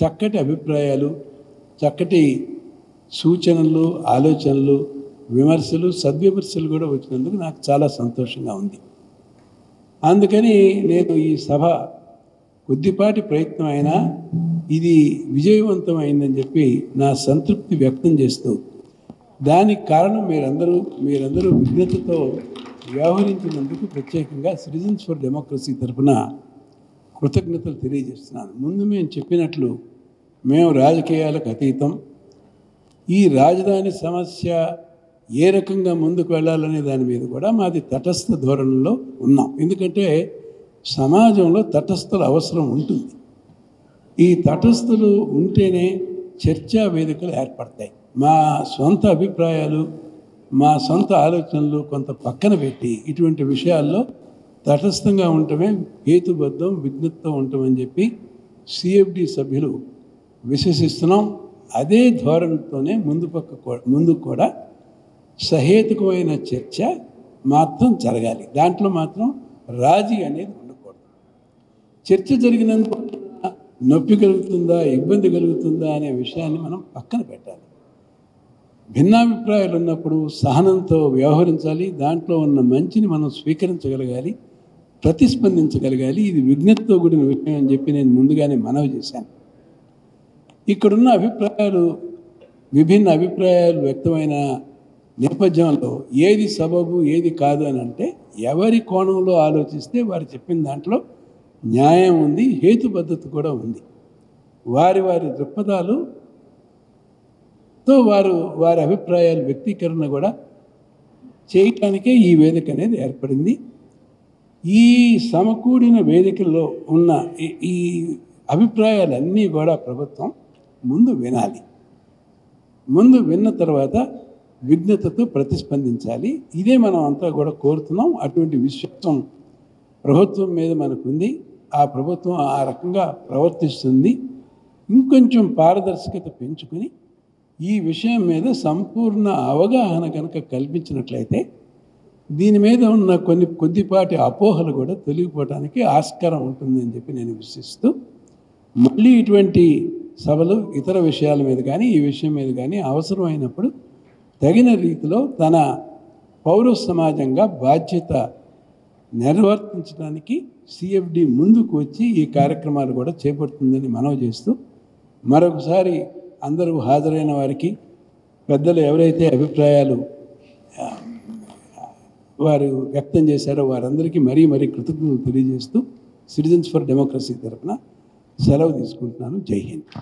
చక్కటి అభిప్రాయాలు, చక్కటి సూచనలు, ఆలోచనలు, విమర్శలు, సద్విమర్శలు కూడా వచ్చినందుకు నాకు చాలా సంతోషంగా ఉంది. అందుకని నేను ఈ సభ కొద్దిపాటి ప్రయత్నం అయినా ఇది విజయవంతమైందని చెప్పి నా సంతృప్తి వ్యక్తం చేస్తూ, దానికి కారణం మీరందరూ విఘ్నతతో వ్యవహరించినందుకు ప్రత్యేకంగా సిటిజన్స్ ఫర్ డెమోక్రసీ తరఫున కృతజ్ఞతలు తెలియజేస్తున్నాను. ముందు మేము చెప్పినట్లు మేము రాజకీయాలకు అతీతం. ఈ రాజధాని సమస్య ఏ రకంగా ముందుకు వెళ్ళాలనే దాని మీద కూడా మాది తటస్థ ధోరణిలో ఉన్నాం. ఎందుకంటే సమాజంలో తటస్థుల అవసరం ఉంటుంది. ఈ తటస్థులు ఉంటేనే చర్చా వేదికలు ఏర్పడతాయి. మా సొంత అభిప్రాయాలు, మా సొంత ఆలోచనలు కొంత పక్కన పెట్టి ఇటువంటి విషయాల్లో తటస్థంగా ఉండటమే హేతుబద్ధం, విజ్ఞతతో ఉండటమని చెప్పి సిఎఫ్డి సభ్యులు విశ్వసిస్తున్నాం. అదే ధోరణితోనే ముందు కూడా సహేతుకమైన చర్చ మాత్రం జరగాలి. దాంట్లో మాత్రం రాజీ అనేది ఉండకూడదు. చర్చ జరిగినందుకు నొప్పి కలుగుతుందా, ఇబ్బంది కలుగుతుందా అనే విషయాన్ని మనం పక్కన పెట్టాలి. భిన్నాభిప్రాయాలు ఉన్నప్పుడు సహనంతో వ్యవహరించాలి. దాంట్లో ఉన్న మంచిని మనం స్వీకరించగలగాలి, ప్రతిస్పందించగలగాలి. ఇది విజ్ఞతతో కూడిన విషయం అని చెప్పి నేను ముందుగానే మనవి చేశాను. ఇక్కడున్న విభిన్న అభిప్రాయాలు వ్యక్తమైన నేపథ్యంలో ఏది సబబు ఏది కాదు అని అంటే ఎవరి కోణంలో ఆలోచిస్తే వారు చెప్పిన దాంట్లో న్యాయం ఉంది, హేతుబద్ధత కూడా ఉంది. వారి దృక్పథాలుతో వారి అభిప్రాయాల వ్యక్తీకరణ కూడా చేయటానికే ఈ వేదిక అనేది ఏర్పడింది. ఈ సమకూడిన వేదికల్లో ఉన్న ఈ అభిప్రాయాలన్నీ కూడా ప్రభుత్వం ముందు వినాలి. ముందు విన్న తర్వాత విఘ్నతతో ప్రతిస్పందించాలి. ఇదే మనం అంతా కూడా కోరుతున్నాం. అటువంటి విశ్వాసం ప్రభుత్వం మీద మనకుంది. ఆ ప్రభుత్వం ఆ రకంగా ప్రవర్తిస్తుంది. ఇంకొంచెం పారదర్శకత పెంచుకొని ఈ విషయం మీద సంపూర్ణ అవగాహన కనుక కల్పించినట్లయితే దీని మీద ఉన్న కొద్దిపాటి అపోహలు కూడా తొలగిపోవడానికి ఆస్కారం ఉంటుందని చెప్పి నేను విశ్వసిస్తూ, మళ్ళీ ఇటువంటి సభలు ఇతర విషయాల మీద కానీ ఈ విషయం మీద కానీ అవసరమైనప్పుడు తగిన రీతిలో తన పౌర సమాజంగా బాధ్యత నిర్వర్తించడానికి సిఎఫ్డి ముందుకు వచ్చి ఈ కార్యక్రమాలు కూడా చేపడుతుందని మనవి చేస్తూ, మరొకసారి అందరూ హాజరైన వారికి, పెద్దలు ఎవరైతే అభిప్రాయాలు వారు వ్యక్తం చేశారో వారందరికీ మరీ కృతజ్ఞతలు తెలియజేస్తూ సిటిజన్స్ ఫర్ డెమోక్రసీ తరఫున సెలవు తీసుకుంటున్నాను. జై హింద్.